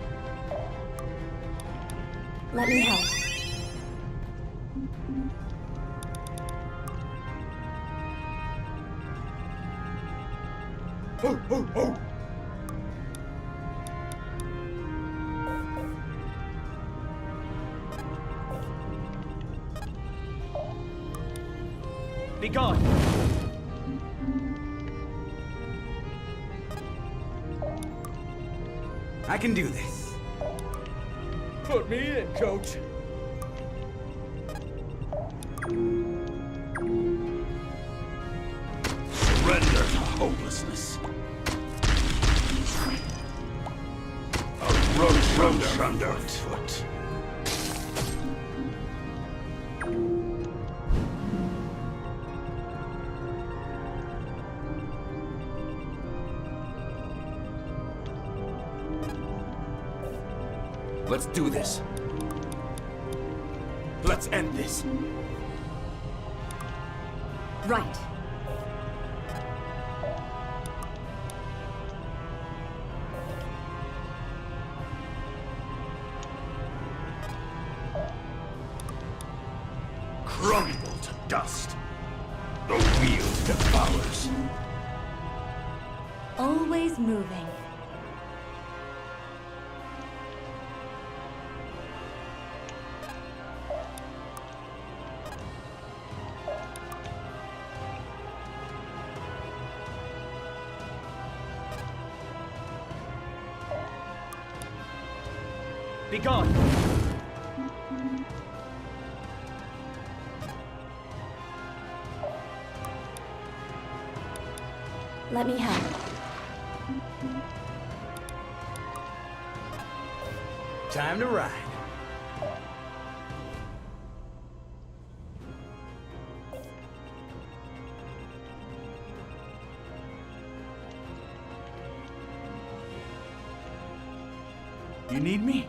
Let me help. Oh, oh, oh! Be gone! I can do this. Put me in, coach. Surrender to hopelessness. A roach underfoot. Let's do this. Let's end this. Right. Crumble to dust. The wheel devours. Always moving. Be gone! Let me help. Time to ride. You need me?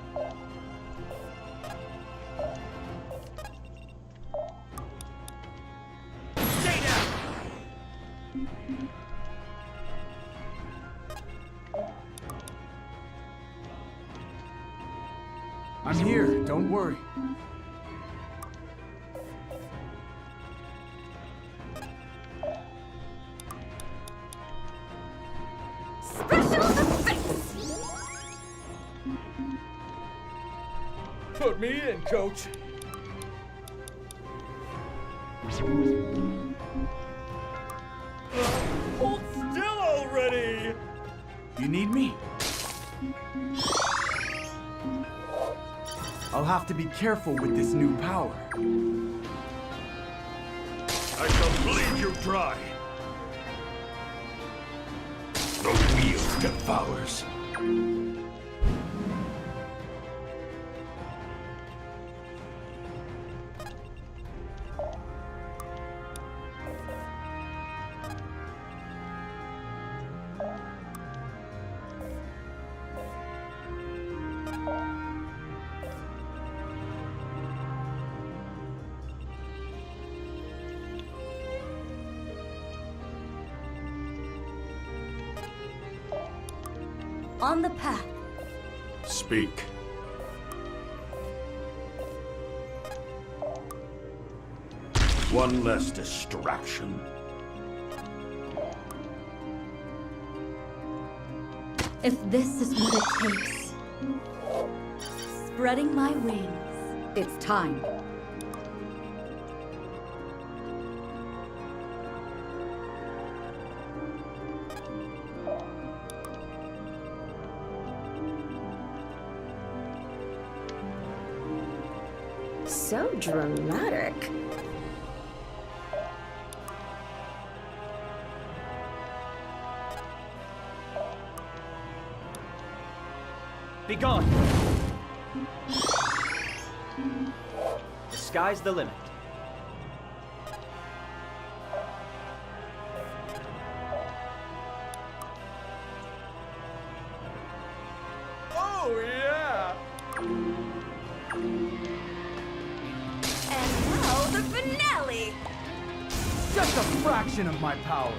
I'm here, don't worry. Special effects! Put me in, coach. Hold still already! You need me? I'll have to be careful with this new power. I shall bleed you dry. The wheel devours. On the path. Speak. One less distraction. If this is what it takes. Spreading my wings. It's time. So dramatic. Be gone! The sky's the limit. Oh, yeah! And now the finale! Just a fraction of my power.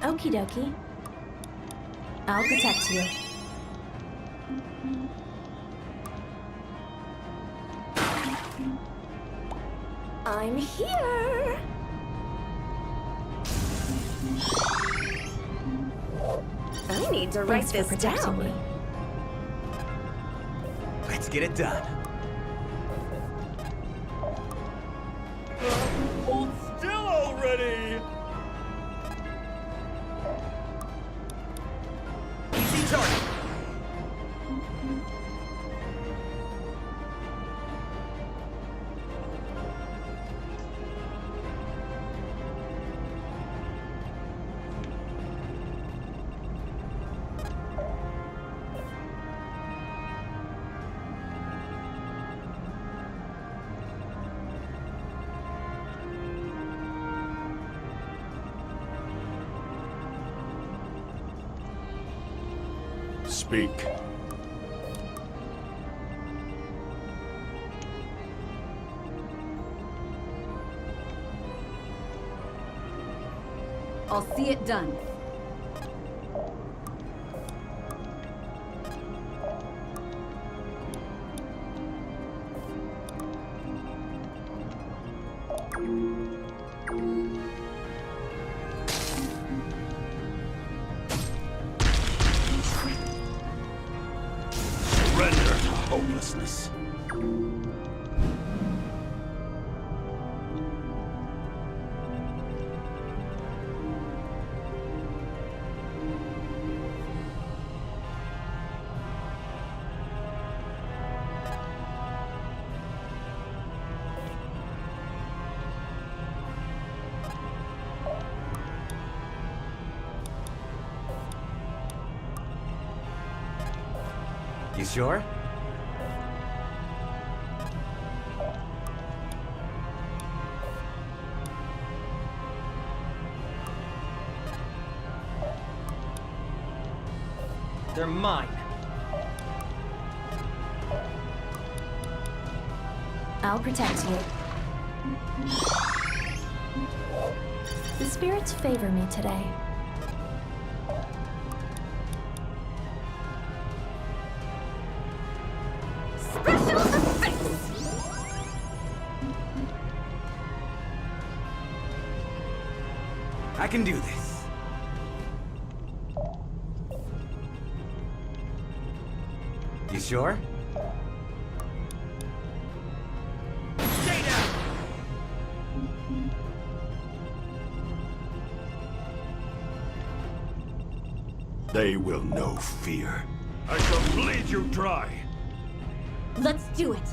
Okie dokie. I'll protect you. I'm here! I need to write Thanks for this protecting down. me. Let's get it done. Hold still already! Easy target. Speak. I'll see it done. Surrender to hopelessness. You sure? They're mine. I'll protect you. The spirits favor me today. Special effects! I can do this. You sure? They will know fear. I shall bleed you dry. Let's do it!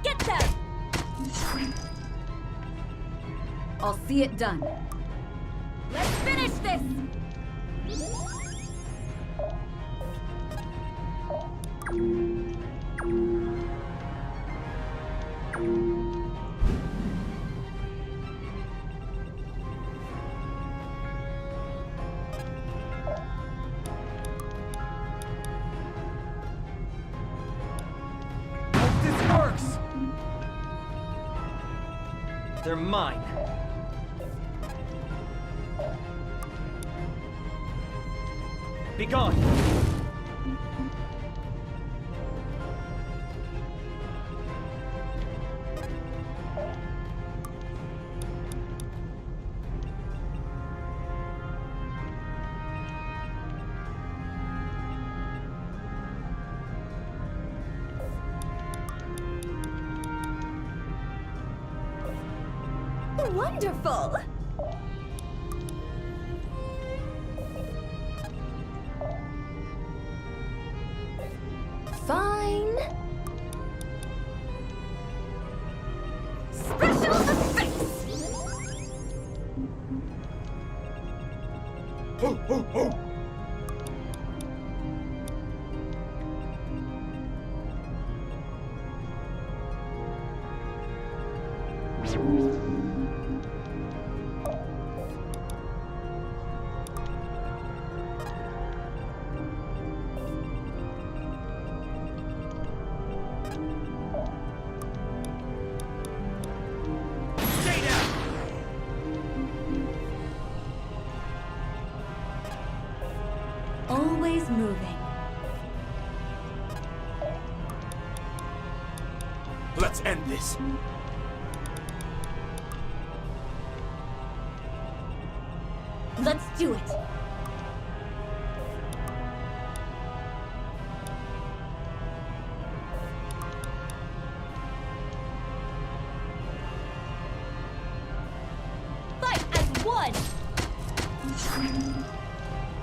Get them! I'll see it done. Let's finish this! This works! They're mine. Be gone! Wonderful! Fine. Special effects! Ho, ho, ho! Stay down! Always moving. Let's end this. Let's do it. Fight as one.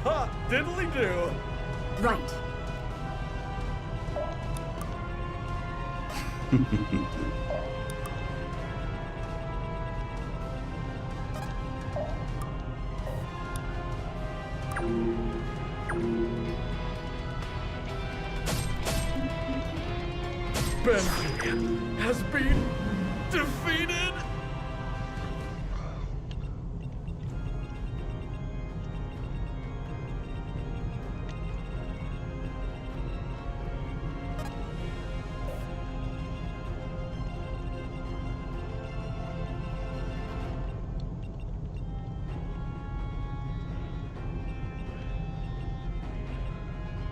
Ha! Diddly do! Right. Benji has been defeated!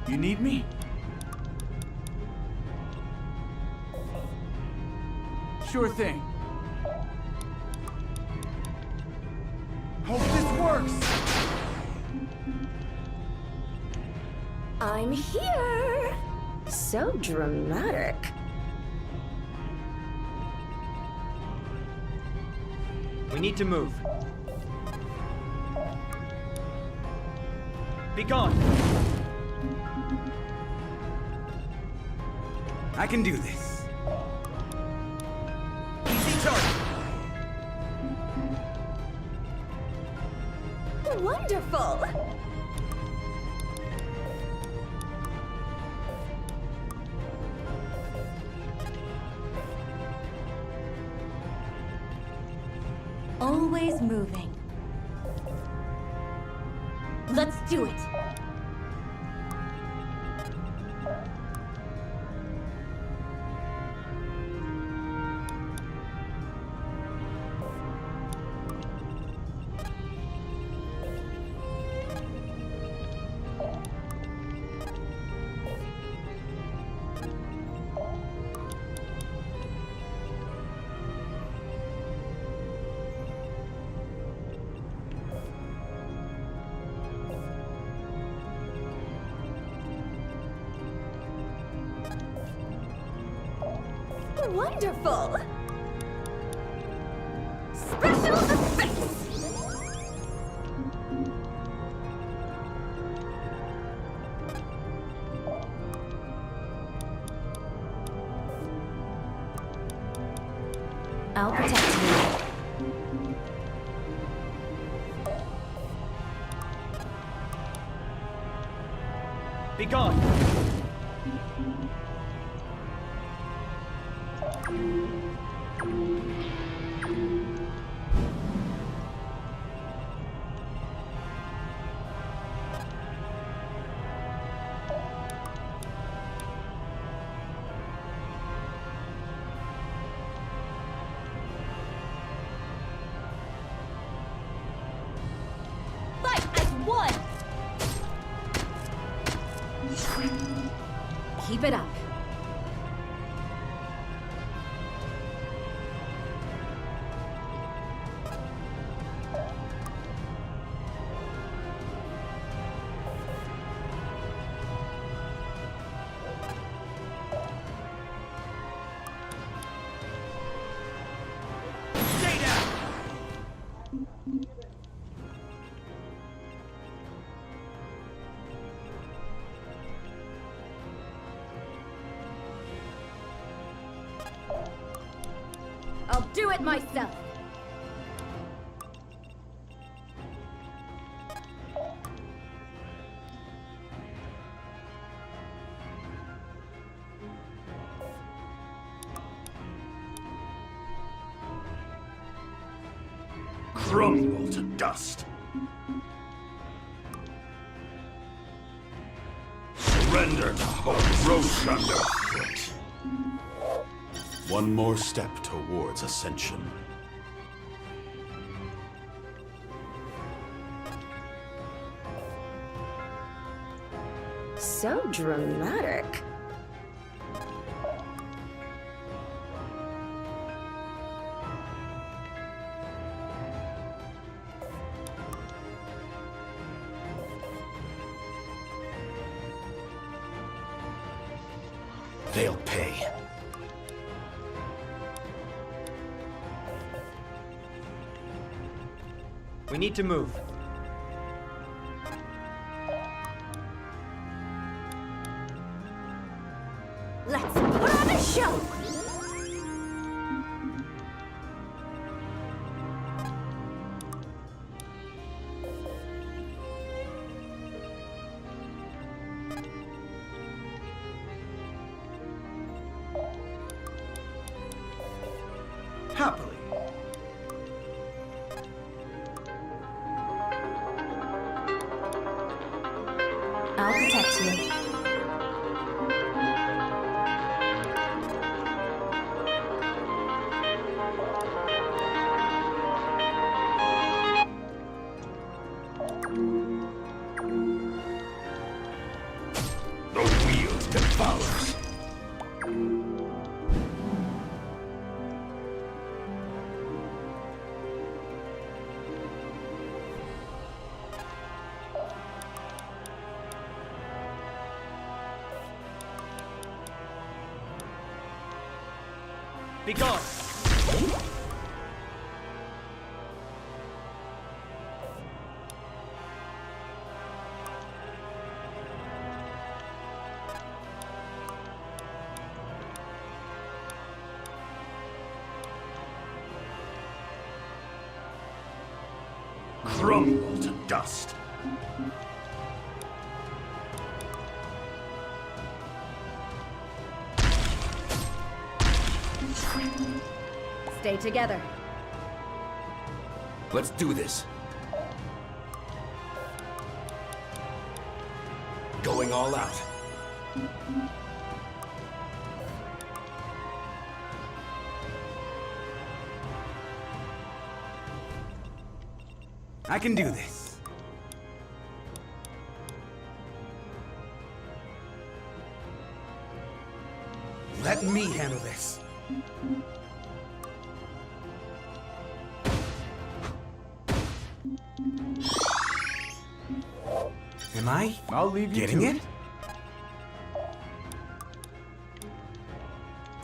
You need me? Sure thing. Hope this works! I'm here. So dramatic. We need to move. Be gone! I can do this. Easy target! Wonderful. Always moving. Let's do it. Wonderful. Special effects. I'll protect you. Be gone! Fight as one. Keep it up. Stay down! I'll do it myself. Crumble to dust. Surrender to hope. Roast underfoot. One more step towards ascension. so dramatic. They'll pay. We need to move. Let's put on a show! Happily. I'll protect you. The wheel devours. Be gone! Crumble to dust. Stay together. Let's do this. Going all out. I can do this. Let me handle this. Am I? I'll leave you getting to it?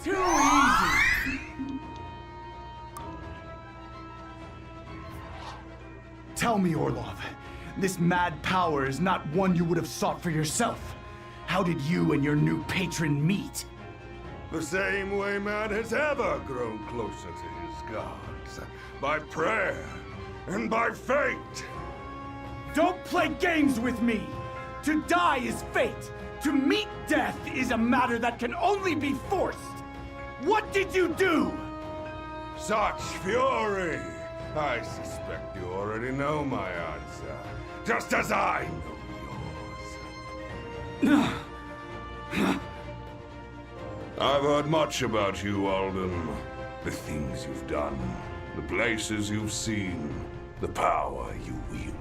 Too easy! Tell me, Orlov, this mad power is not one you would have sought for yourself. How did you and your new patron meet? The same way man has ever grown closer to his gods. By prayer and by fate. Don't play games with me! To die is fate! To meet death is a matter that can only be forced! What did you do? Such fury! I suspect you already know my answer. Just as I know yours. I've heard much about you, Alden. The things you've done, the places you've seen, the power you wield.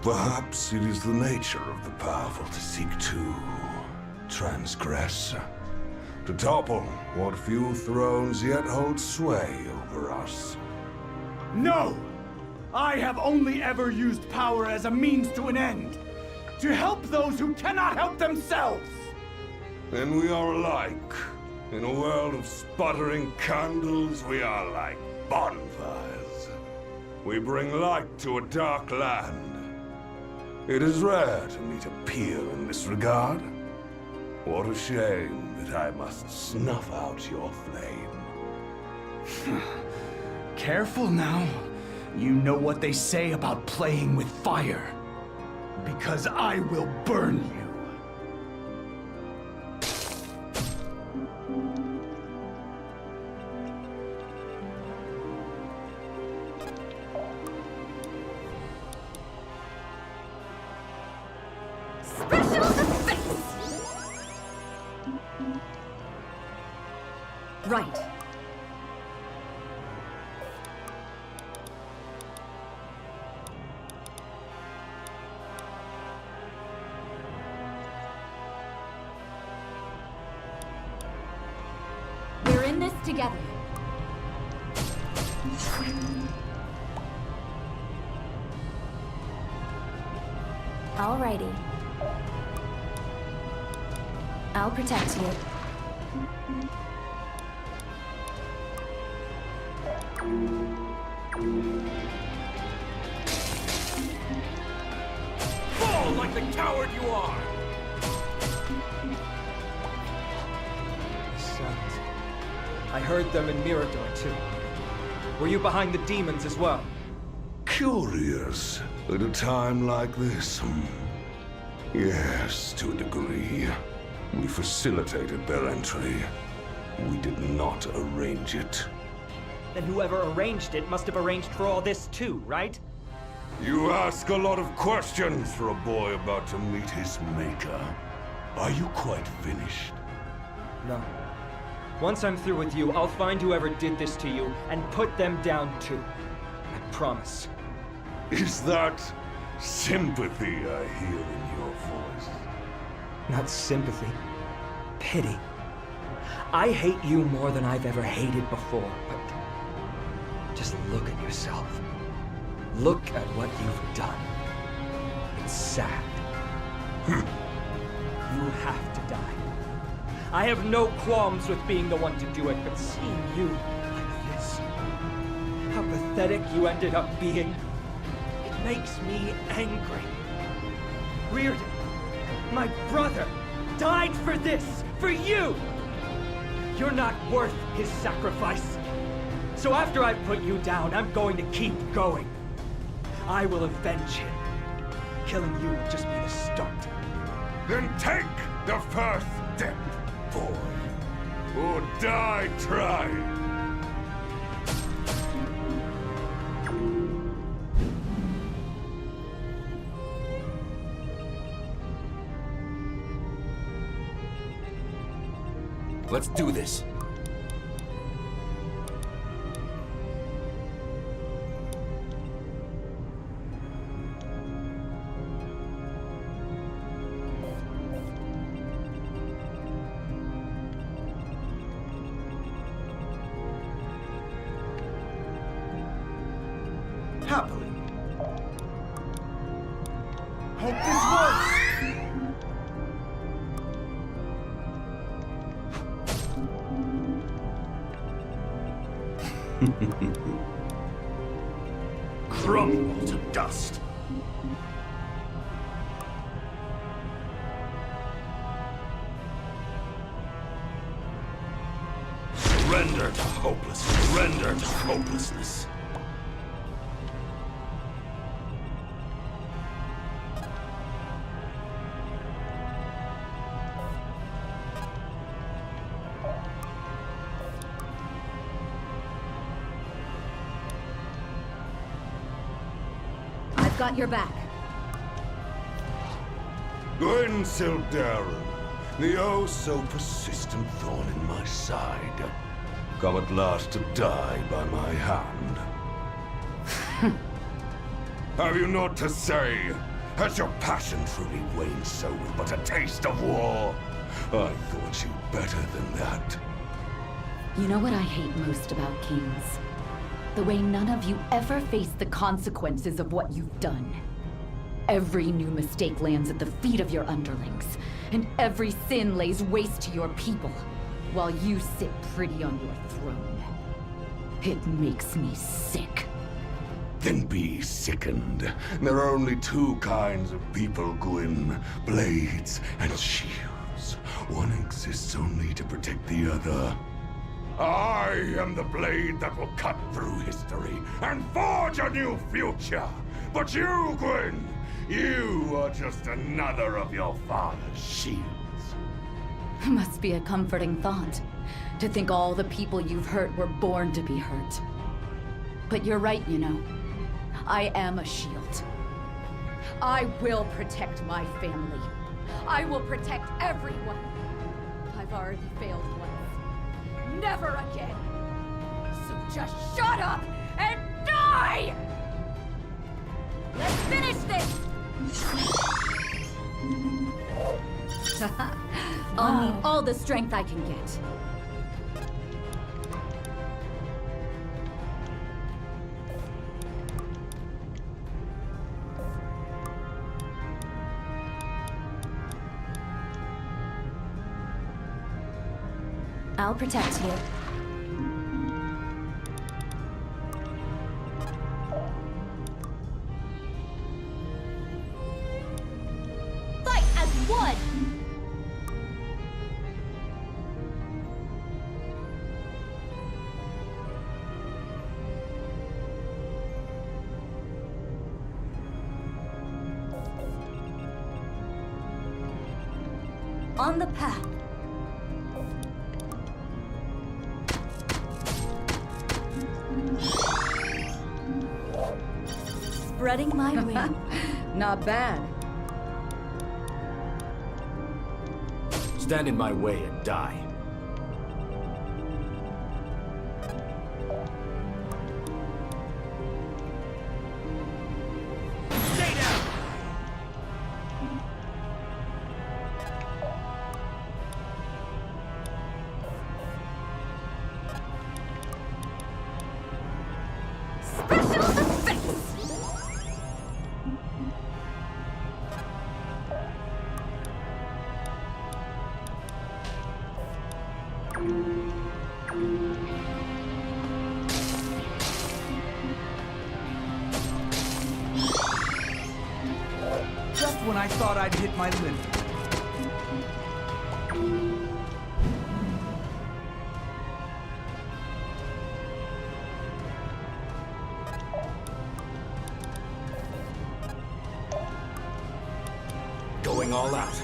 Perhaps it is the nature of the powerful to seek to transgress, to topple what few thrones yet hold sway over us. No! I have only ever used power as a means to an end. To help those who cannot help themselves! Then we are alike. In a world of sputtering candles, we are like bonfires. We bring light to a dark land. It is rare to meet a peer in this regard. What a shame that I must snuff out your flame. Careful now. You know what they say about playing with fire. Because I will burn you. Special effects! Right. together. Alrighty. I'll protect you. Fall like the coward you are! Sounds. I heard them in Mirador, too. Were you behind the demons as well? Curious. At a time like this, yes, to a degree. We facilitated their entry. We did not arrange it. Then whoever arranged it must have arranged for all this too, right? You ask a lot of questions for a boy about to meet his maker. Are you quite finished? No. Once I'm through with you, I'll find whoever did this to you and put them down too. I promise. Is that sympathy I hear in your voice? Not sympathy. Pity. I hate you more than I've ever hated before, but just look at yourself. Look at what you've done. It's sad. You have to die. I have no qualms with being the one to do it, but seeing you like this, how pathetic you ended up being, it makes me angry. Reardon, my brother, died for this, for you! You're not worth his sacrifice. So after I've put you down, I'm going to keep going. I will avenge him. Killing you will just be the start. Then take the first step, boy. Or die trying. Let's do this. Happily. Hope this works! Crumble to dust. Surrender to hopelessness. Surrender to hopelessness. I've got your back. Gwyn Sildarin, the oh so persistent thorn in my side. Come at last to die by my hand. Have you naught to say? Has your passion truly waned so with but a taste of war? I thought you better than that. You know what I hate most about Kings? The way none of you ever face the consequences of what you've done. Every new mistake lands at the feet of your underlings, and every sin lays waste to your people, while you sit pretty on your throne. It makes me sick. Then be sickened. There are only two kinds of people, Gwyn. Blades and shields. One exists only to protect the other. I am the blade that will cut through history and forge a new future. But you, Gwyn, you are just another of your father's shields. Must be a comforting thought, to think all the people you've hurt were born to be hurt. But you're right, you know. I am a shield. I will protect my family. I will protect everyone. I've already failed once. Never again. So just shut up and die! Let's finish this! I'll need all the strength I can get. I'll protect you. Fight as one! On the path. Spreading my wings. Not bad. Stand in my way and die. Stay down! Special defense! Just when I thought I'd hit my limit. Going all out.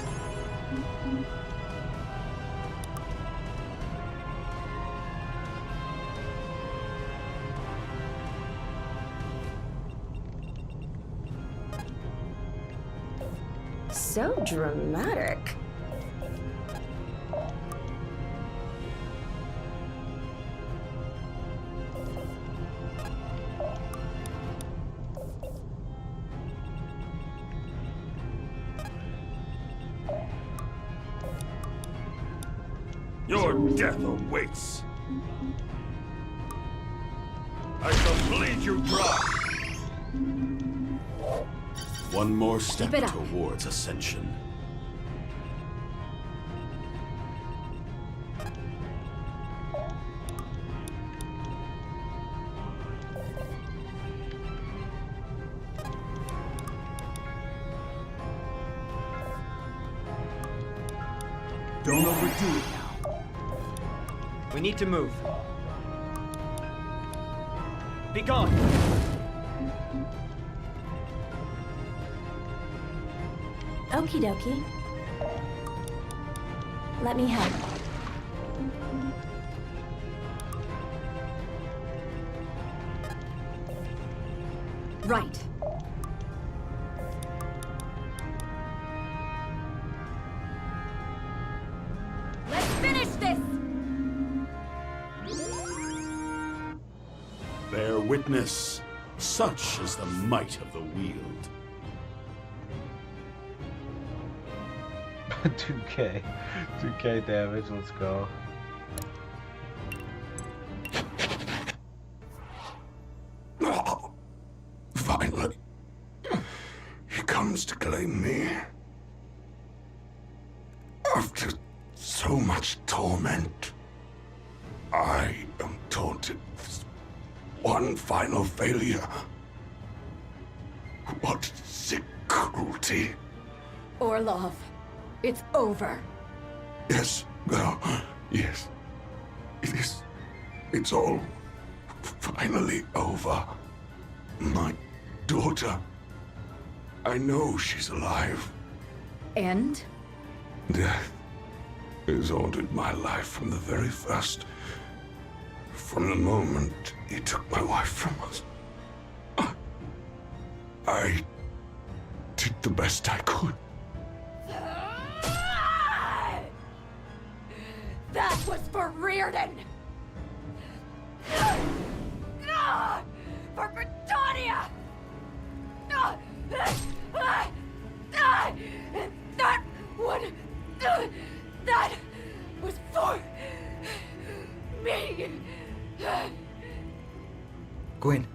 So dramatic. Your death awaits. I shall bleed you dry. One more step Keep it up. towards ascension. Don't overdo it now. We need to move. Be gone! Okie dokie. Let me help. Right. Let's finish this! Bear witness. Such is the might of the wield. 2K. 2K damage, let's go. Finally, he comes to claim me. After so much torment, I am taunted with one final failure. What sick cruelty. Orlov, it's over. Yes, no, yes. It is. It's all finally over. My daughter. I know she's alive. And? Death has haunted my life from the very first. From the moment he took my wife from us. I did the best I could. That was for Reardon! For Britannia! That one... That was for... me! Gwyn,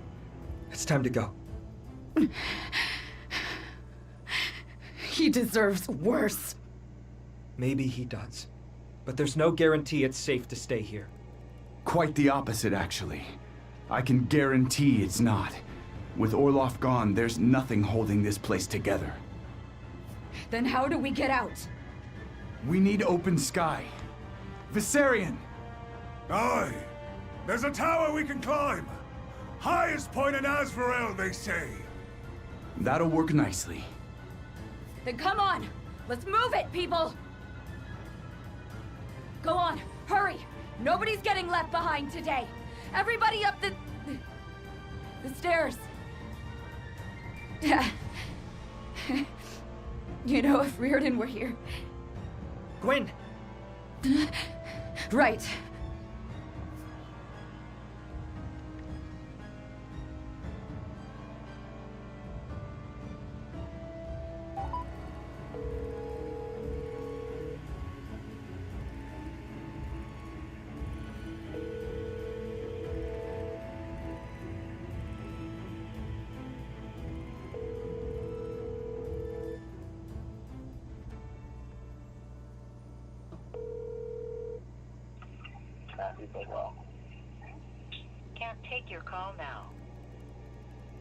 it's time to go. He deserves worse. Maybe he does. But there's no guarantee it's safe to stay here. Quite the opposite, actually. I can guarantee it's not. With Orloff gone, there's nothing holding this place together. Then how do we get out? We need open sky. Viserion! Aye! There's a tower we can climb! Highest point in Azrael, they say! That'll work nicely. Then come on! Let's move it, people! Go on, hurry! Nobody's getting left behind today! Everybody up the stairs! You know, if Reardon were here... Gwen! Right. Can't take your call now.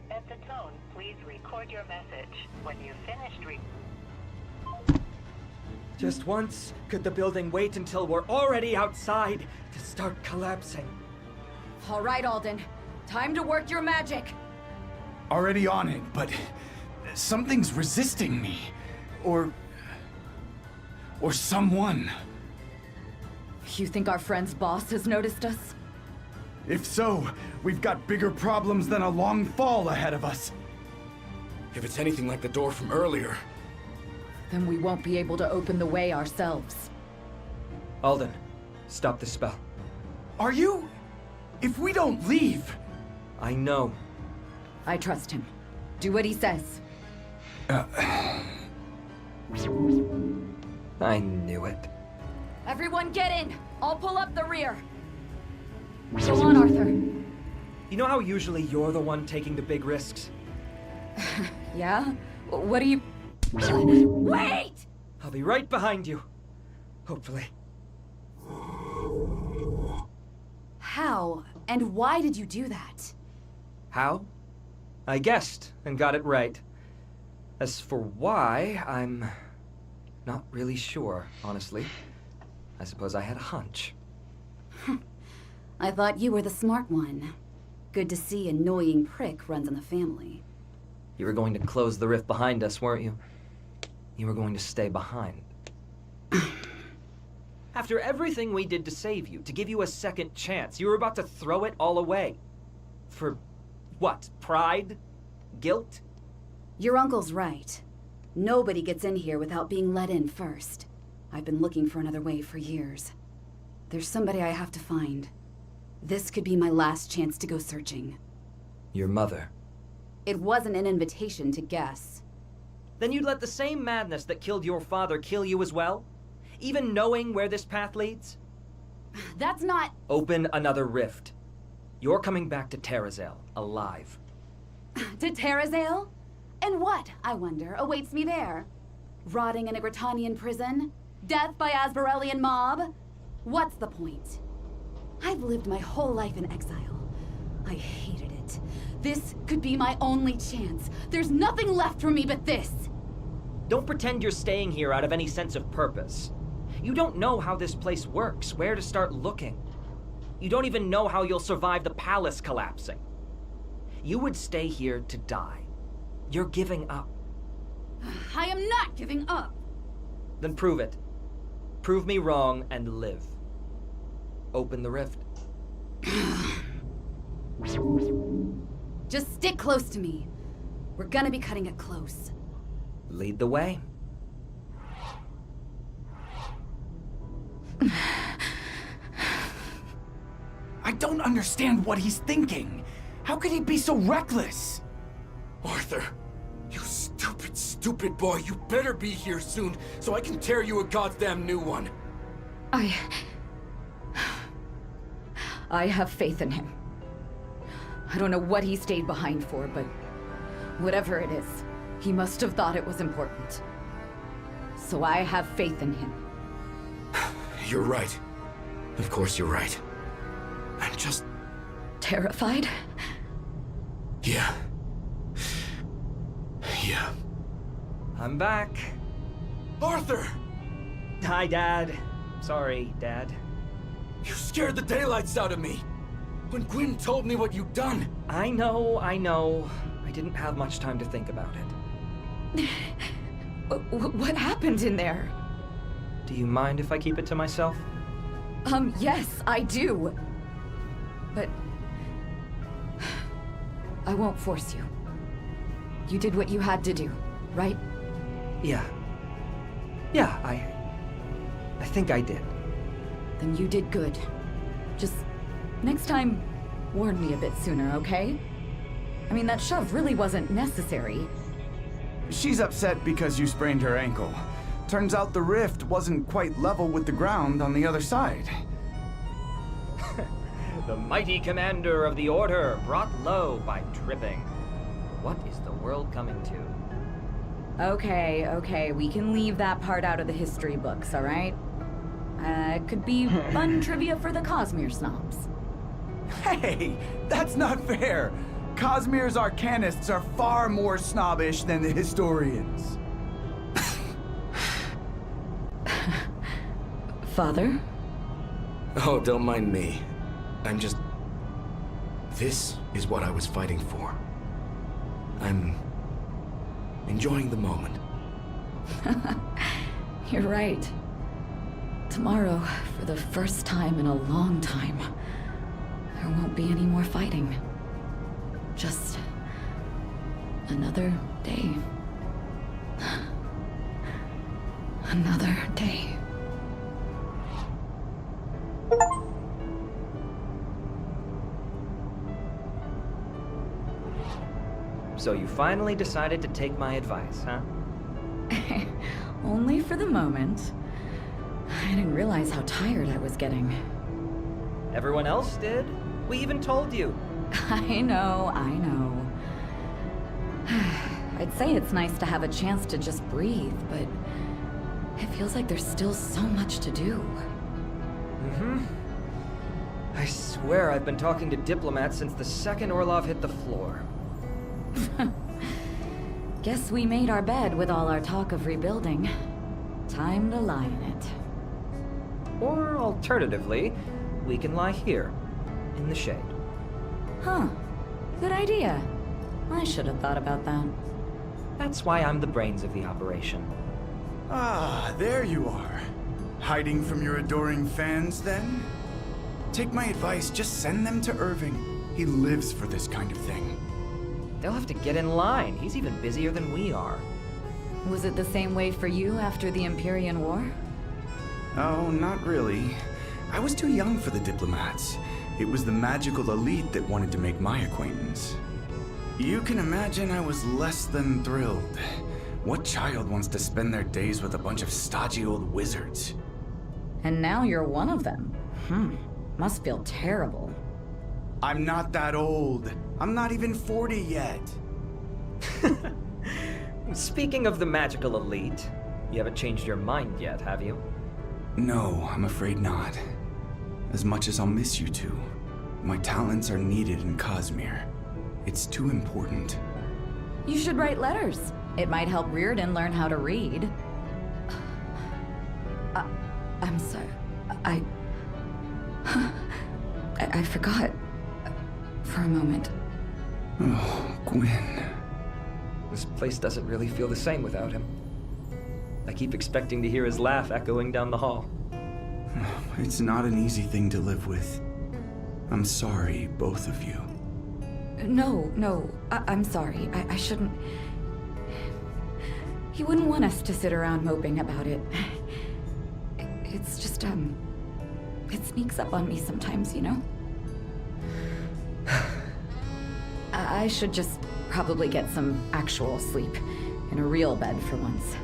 At the tone, please record your message. When you've finished Just once, could the building wait until we're already outside to start collapsing? All right, Alden. Time to work your magic. Already on it, but something's resisting me. Or someone. You think our friend's boss has noticed us? If so, we've got bigger problems than a long fall ahead of us. If it's anything like the door from earlier... Then we won't be able to open the way ourselves. Alden, stop the spell. Are you? If we don't leave... I know. I trust him. Do what he says. I knew it. Everyone get in! I'll pull up the rear! Go on, Arthur. You know how usually you're the one taking the big risks? Yeah? What do you... Wait! I'll be right behind you. Hopefully. How and why did you do that? How? I guessed and got it right. As for why, I'm not really sure, honestly. I suppose I had a hunch. I thought you were the smart one. Good to see an annoying prick runs in the family. You were going to close the rift behind us, weren't you? You were going to stay behind. After everything we did to save you, to give you a second chance, you were about to throw it all away. For what? Pride? Guilt? Your uncle's right. Nobody gets in here without being let in first. I've been looking for another way for years. There's somebody I have to find. This could be my last chance to go searching. Your mother. It wasn't an invitation to guess. Then you'd let the same madness that killed your father kill you as well? Even knowing where this path leads? That's not... Open another rift. You're coming back to Terrazale, alive. To Terrazale? And what, I wonder, awaits me there? Rotting in a Gritanian prison? Death by Asbarellian mob? What's the point? I've lived my whole life in exile. I hated it. This could be my only chance. There's nothing left for me but this. Don't pretend you're staying here out of any sense of purpose. You don't know how this place works, where to start looking. You don't even know how you'll survive the palace collapsing. You would stay here to die. You're giving up. I am not giving up. Then prove it. Prove me wrong and live. Open the rift. Just stick close to me. We're gonna be cutting it close. Lead the way. I don't understand what he's thinking. How could he be so reckless? Arthur, you stupid, stupid boy. You better be here soon so I can tear you a goddamn new one. I have faith in him. I don't know what he stayed behind for, but whatever it is, he must have thought it was important. So I have faith in him. You're right. Of course you're right. I'm just... Terrified? Yeah. Yeah. I'm back. Arthur! Hi, Dad. Sorry, Dad. You scared the daylights out of me! When Gwyn told me what you'd done! I know. I didn't have much time to think about it. What happened in there? Do you mind if I keep it to myself? Yes, I do. But... I won't force you. You did what you had to do, right? Yeah. I think I did. Then you did good. Just, next time, warn me a bit sooner, okay? I mean, that shove really wasn't necessary. She's upset because you sprained her ankle. Turns out the rift wasn't quite level with the ground on the other side. The mighty commander of the Order brought low by tripping. What is the world coming to? Okay, we can leave that part out of the history books, alright? It could be fun trivia for the Cosmere snobs. Hey, that's not fair! Cosmere's arcanists are far more snobbish than the historians. Father? Oh, don't mind me. I'm just... This is what I was fighting for. I'm... enjoying the moment. You're right. Tomorrow, for the first time in a long time, there won't be any more fighting. Just... another day. Another day. So you finally decided to take my advice, huh? Only for the moment. I didn't realize how tired I was getting. Everyone else did. We even told you. I know. I'd say it's nice to have a chance to just breathe, but it feels like there's still so much to do. I swear I've been talking to diplomats since the second Orlov hit the floor. Guess we made our bed with all our talk of rebuilding. Time to lie in it. Or alternatively, we can lie here, in the shade. Huh. Good idea. I should have thought about that. That's why I'm the brains of the operation. Ah, there you are. Hiding from your adoring fans, then? Take my advice, just send them to Irving. He lives for this kind of thing. They'll have to get in line. He's even busier than we are. Was it the same way for you after the Empyrean War? Oh, not really. I was too young for the diplomats. It was the magical elite that wanted to make my acquaintance. You can imagine I was less than thrilled. What child wants to spend their days with a bunch of stodgy old wizards? And now you're one of them. Must feel terrible. I'm not that old. I'm not even 40 yet. Speaking of the magical elite, you haven't changed your mind yet, have you? No, I'm afraid not. As much as I'll miss you two, my talents are needed in Cosmere. It's too important. You should write letters. It might help Reardon learn how to read. I'm sorry. I forgot. For a moment. Oh, Gwyn. This place doesn't really feel the same without him. I keep expecting to hear his laugh echoing down the hall. It's not an easy thing to live with. I'm sorry, both of you. No, I'm sorry. I shouldn't... He wouldn't want us to sit around moping about it. It's just, it sneaks up on me sometimes, you know? I should just probably get some actual sleep in a real bed for once.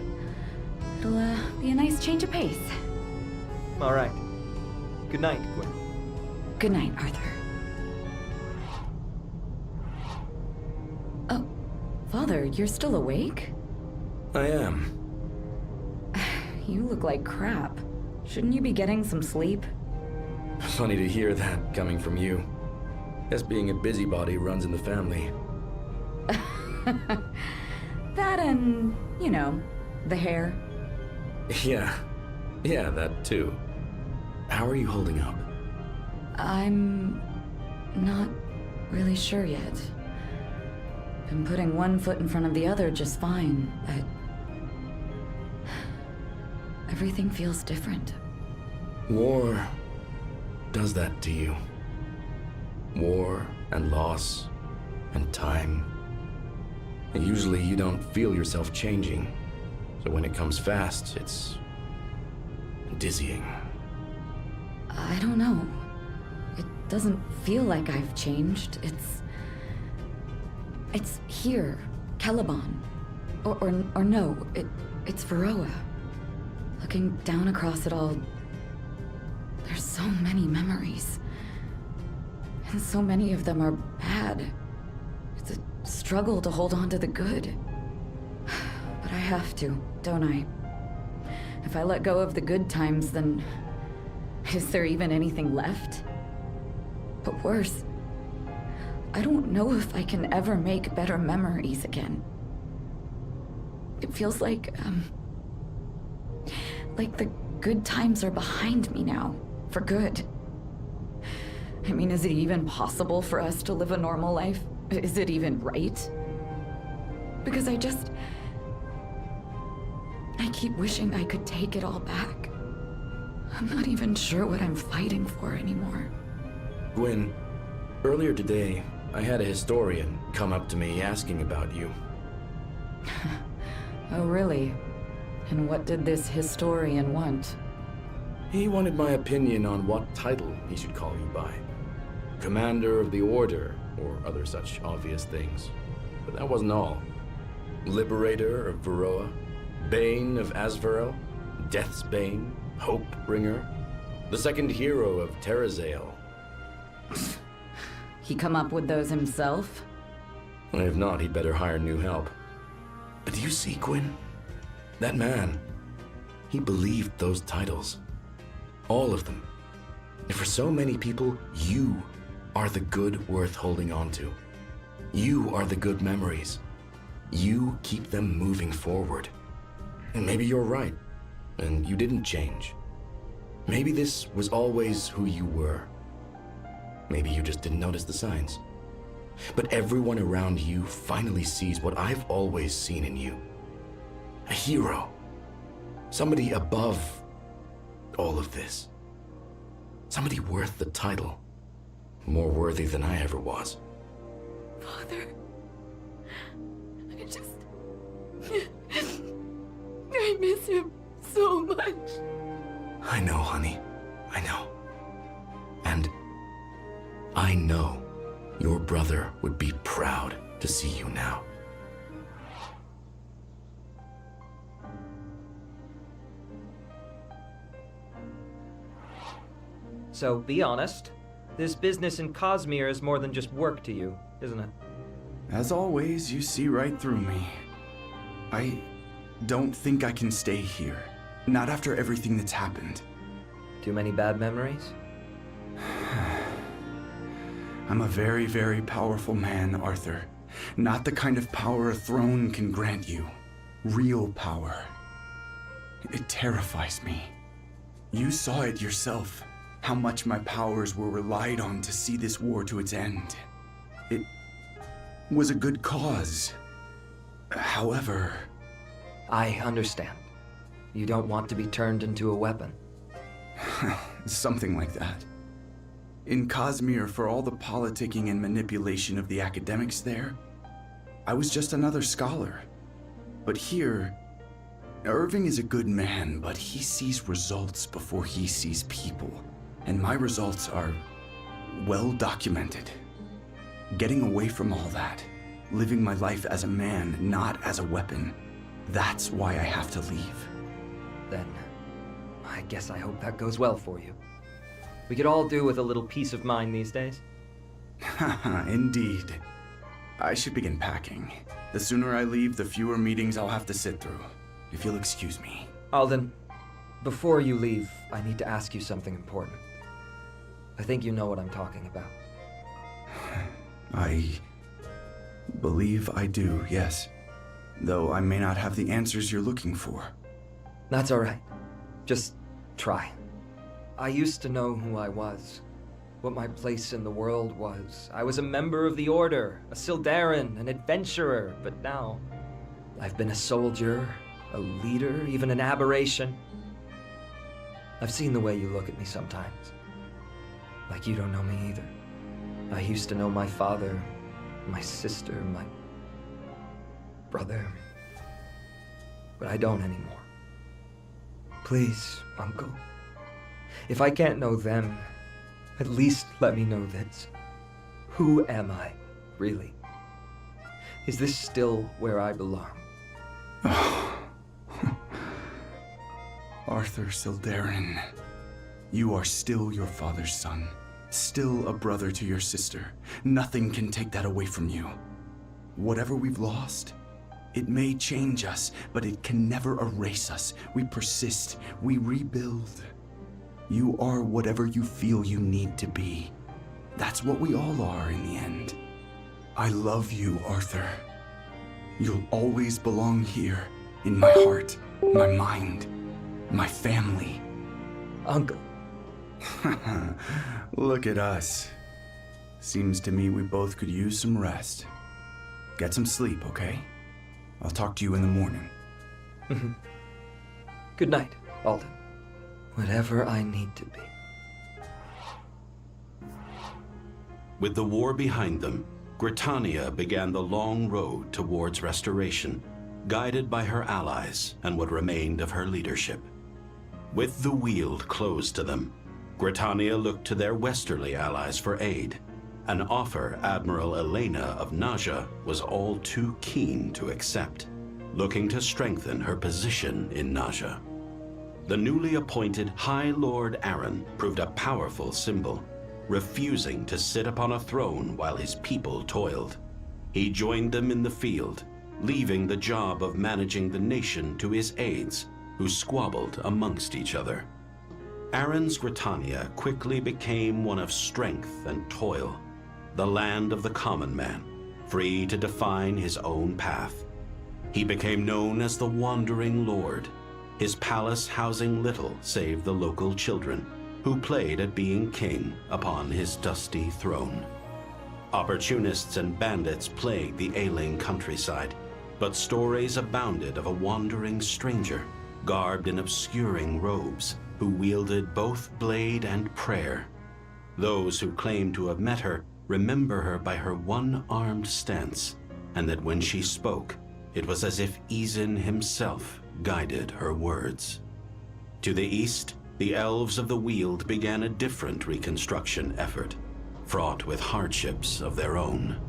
It'll, be a nice change of pace. All right. Good night, Gwyn. Good night, Arthur. Oh, Father, you're still awake? I am. You look like crap. Shouldn't you be getting some sleep? Funny to hear that coming from you. Guess being a busybody runs in the family. That and, you know, the hair. Yeah, that too. How are you holding up? I'm not really sure yet. Been putting one foot in front of the other just fine, but everything feels different. War does that to you. War and loss and time. And usually you don't feel yourself changing. So when it comes fast, it's dizzying. I don't know. It doesn't feel like I've changed. It's here, Caliban. Or no, it's Varroa. Looking down across it all, there's so many memories. And so many of them are bad. It's a struggle to hold on to the good. But I have to, don't I? If I let go of the good times, then is there even anything left? But worse, I don't know if I can ever make better memories again. It feels like the good times are behind me now, for good. I mean, is it even possible for us to live a normal life? Is it even right? Because I keep wishing I could take it all back. I'm not even sure what I'm fighting for anymore. Gwen, earlier today, I had a historian come up to me asking about you. Oh, really? And what did this historian want? He wanted my opinion on what title he should call you by. Commander of the Order, or other such obvious things. But that wasn't all. Liberator of Varroa, Bane of Azvarel, Death's Bane, Hope Bringer, the second hero of Terrazale. He come up with those himself? If not, he'd better hire new help. But do you see, Gwyn? That man, he believed those titles. All of them. And for so many people, you are the good worth holding on to. You are the good memories. You keep them moving forward. And maybe you're right, and you didn't change. Maybe this was always who you were. Maybe you just didn't notice the signs. But everyone around you finally sees what I've always seen in you. A hero. Somebody above all of this. Somebody worth the title. More worthy than I ever was. Father, I miss him so much. I know, honey. I know. And I know your brother would be proud to see you now. So, be honest. This business in Cosmere is more than just work to you, isn't it? As always, you see right through me. I don't think I can stay here. Not after everything that's happened. Too many bad memories? I'm a very, very powerful man, Arthur. Not the kind of power a throne can grant you. Real power. It terrifies me. You saw it yourself. How much my powers were relied on to see this war to its end. It was a good cause. However... I understand. You don't want to be turned into a weapon. Something like that. In Cosmere, for all the politicking and manipulation of the academics there, I was just another scholar. But here, Irving is a good man, but he sees results before he sees people. And my results are well documented. Getting away from all that, living my life as a man, not as a weapon, that's why I have to leave. Then, I guess I hope that goes well for you. We could all do with a little peace of mind these days. Haha, indeed. I should begin packing. The sooner I leave, the fewer meetings I'll have to sit through. If you'll excuse me. Alden, Before you leave, I need to ask you something important. I think you know what I'm talking about. I believe I do, yes. Though I may not have the answers you're looking for. That's all right. Just try. I used to know who I was, what my place in the world was. I was a member of the Order, a Sildarin, an adventurer, but now I've been a soldier, a leader, even an aberration. I've seen the way you look at me sometimes. Like you don't know me either. I used to know my father, my sister, my brother, but I don't anymore. Please, Uncle. If I can't know them, at least let me know this. Who am I, really? Is this still where I belong? Arthur Sildarin, you are still your father's son. Still a brother to your sister. Nothing can take that away from you. Whatever we've lost, it may change us, but it can never erase us. We persist, we rebuild. You are whatever you feel you need to be. That's what we all are in the end. I love you, Arthur. You'll always belong here, in my heart, my mind, my family. Uncle. Look at us. Seems to me we both could use some rest. Get some sleep, okay? I'll talk to you in the morning. Good night, Alden. Whatever I need to be. With the war behind them, Gritania began the long road towards restoration, guided by her allies and what remained of her leadership. With the Weald closed to them, Gritania looked to their westerly allies for aid, an offer Admiral Elena of Naja was all too keen to accept, looking to strengthen her position in Naja. The newly appointed High Lord Aaron proved a powerful symbol, refusing to sit upon a throne while his people toiled. He joined them in the field, leaving the job of managing the nation to his aides, who squabbled amongst each other. Aaron's Gritania quickly became one of strength and toil, the land of the common man, free to define his own path. He became known as the Wandering Lord, his palace housing little save the local children, who played at being king upon his dusty throne. Opportunists and bandits plagued the ailing countryside, but stories abounded of a wandering stranger, garbed in obscuring robes, who wielded both blade and prayer. Those who claim to have met her remember her by her one-armed stance, and that when she spoke, it was as if Izin himself guided her words. To the east, the elves of the Weald began a different reconstruction effort, fraught with hardships of their own.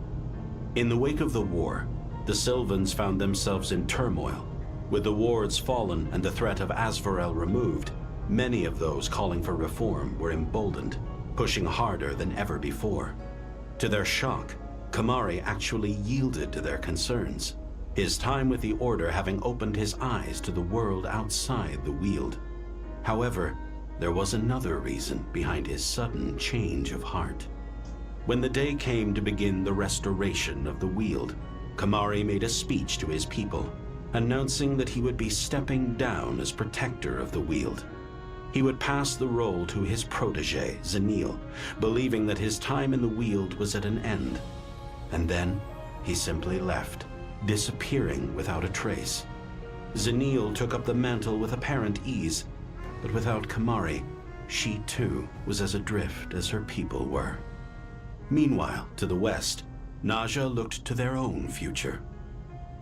In the wake of the war, the Sylvans found themselves in turmoil. With the wards fallen and the threat of Azvorel removed, many of those calling for reform were emboldened, pushing harder than ever before. To their shock, Kamari actually yielded to their concerns, his time with the Order having opened his eyes to the world outside the Weald. However, there was another reason behind his sudden change of heart. When the day came to begin the restoration of the Weald, Kamari made a speech to his people, announcing that he would be stepping down as protector of the Weald. He would pass the role to his protege, Zanil, believing that his time in the Weald was at an end. And then he simply left, disappearing without a trace. Zanil took up the mantle with apparent ease, but without Kamari, she too was as adrift as her people were. Meanwhile, to the west, Naja looked to their own future.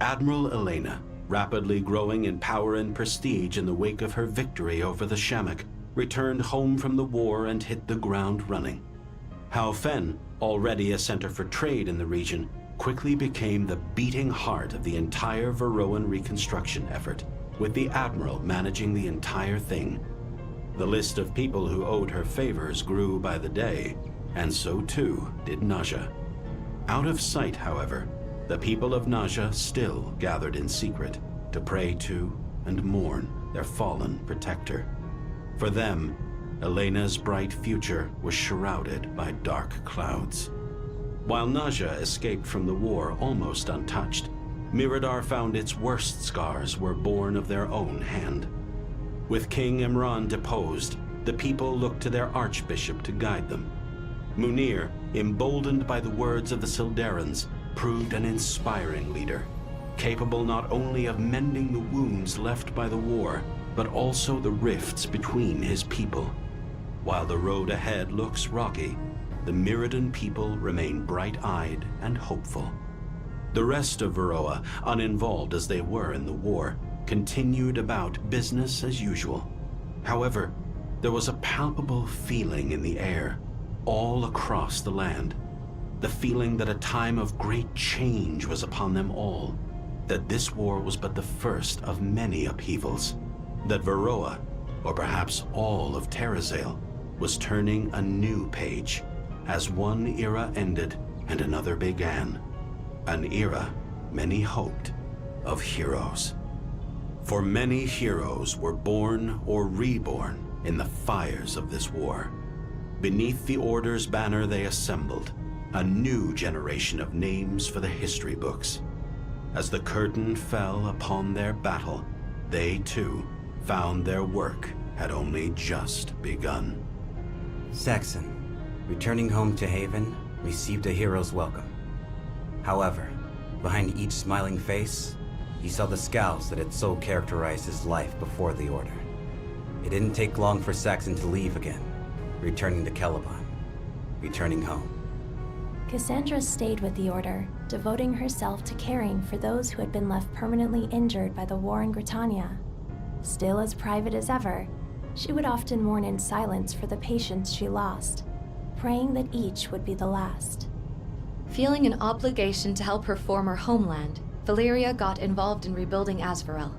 Admiral Elena, rapidly growing in power and prestige in the wake of her victory over the Shamak, returned home from the war and hit the ground running. Hao Fen, already a center for trade in the region, quickly became the beating heart of the entire Varroan reconstruction effort, with the Admiral managing the entire thing. The list of people who owed her favors grew by the day, and so too did Naja. Out of sight, however, the people of Naja still gathered in secret to pray to and mourn their fallen protector. For them, Elena's bright future was shrouded by dark clouds. While Naja escaped from the war almost untouched, Miradar found its worst scars were born of their own hand. With King Imran deposed, the people looked to their archbishop to guide them. Munir, emboldened by the words of the Sildarans, proved an inspiring leader, capable not only of mending the wounds left by the war, but also the rifts between his people. While the road ahead looks rocky, the Miradan people remain bright-eyed and hopeful. The rest of Varroa, uninvolved as they were in the war, continued about business as usual. However, there was a palpable feeling in the air, all across the land. The feeling that a time of great change was upon them all, that this war was but the first of many upheavals, that Varroa, or perhaps all of Terrazale, was turning a new page, as one era ended and another began. An era, many hoped, of heroes. For many heroes were born or reborn in the fires of this war. Beneath the Order's banner they assembled, a new generation of names for the history books. As the curtain fell upon their battle, they too found their work had only just begun. Saxon, returning home to Haven, received a hero's welcome. However, behind each smiling face, he saw the scowls that had so characterized his life before the Order. It didn't take long for Saxon to leave again, returning to Caliban, returning home. Cassandra stayed with the Order, devoting herself to caring for those who had been left permanently injured by the war in Gritania. Still as private as ever, she would often mourn in silence for the patients she lost, praying that each would be the last. Feeling an obligation to help her former homeland, Valeria got involved in rebuilding Azvarel.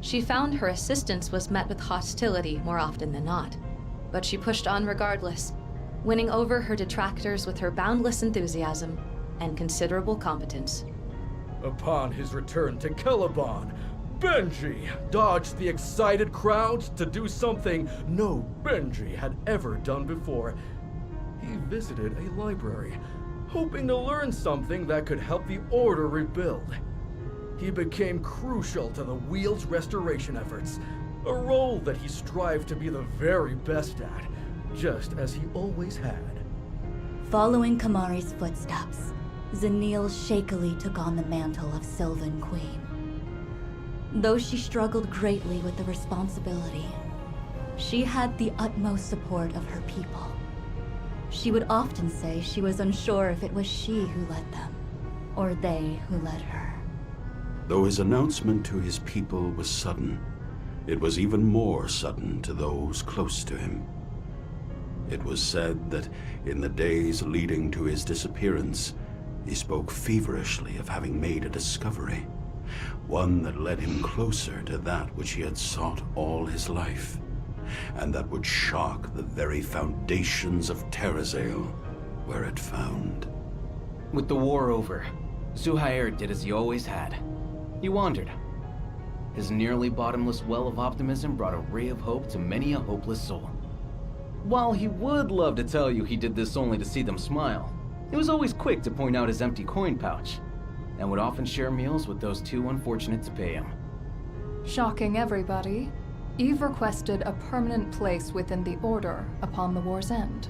She found her assistance was met with hostility more often than not, but she pushed on regardless, winning over her detractors with her boundless enthusiasm and considerable competence. Upon his return to Caliban, Benji dodged the excited crowds to do something no Benji had ever done before. He visited a library, hoping to learn something that could help the Order rebuild. He became crucial to the Wheel's restoration efforts, a role that he strived to be the very best at, just as he always had. Following Kamari's footsteps, Zanille shakily took on the mantle of Sylvan Queen. Though she struggled greatly with the responsibility, she had the utmost support of her people. She would often say she was unsure if it was she who led them, or they who led her. Though his announcement to his people was sudden, it was even more sudden to those close to him. It was said that in the days leading to his disappearance, he spoke feverishly of having made a discovery, one that led him closer to that which he had sought all his life, and that would shock the very foundations of Terrazale where it found. With the war over, Zuhair did as he always had. He wandered. His nearly bottomless well of optimism brought a ray of hope to many a hopeless soul. While he would love to tell you he did this only to see them smile, he was always quick to point out his empty coin pouch, and would often share meals with those too unfortunate to pay him. Shocking everybody, Eve requested a permanent place within the Order upon the war's end.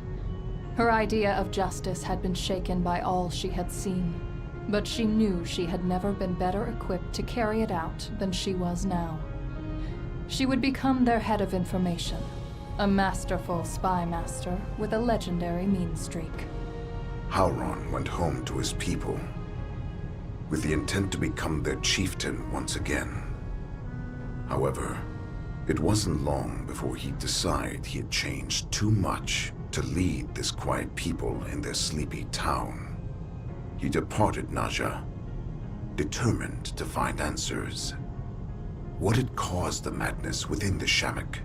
Her idea of justice had been shaken by all she had seen, but she knew she had never been better equipped to carry it out than she was now. She would become their head of information, a masterful spy master with a legendary mean streak. Hauron went home to his people, with the intent to become their chieftain once again. However, it wasn't long before he'd decide he had changed too much to lead this quiet people in their sleepy town. He departed Naja, determined to find answers. What had caused the madness within the Shamak?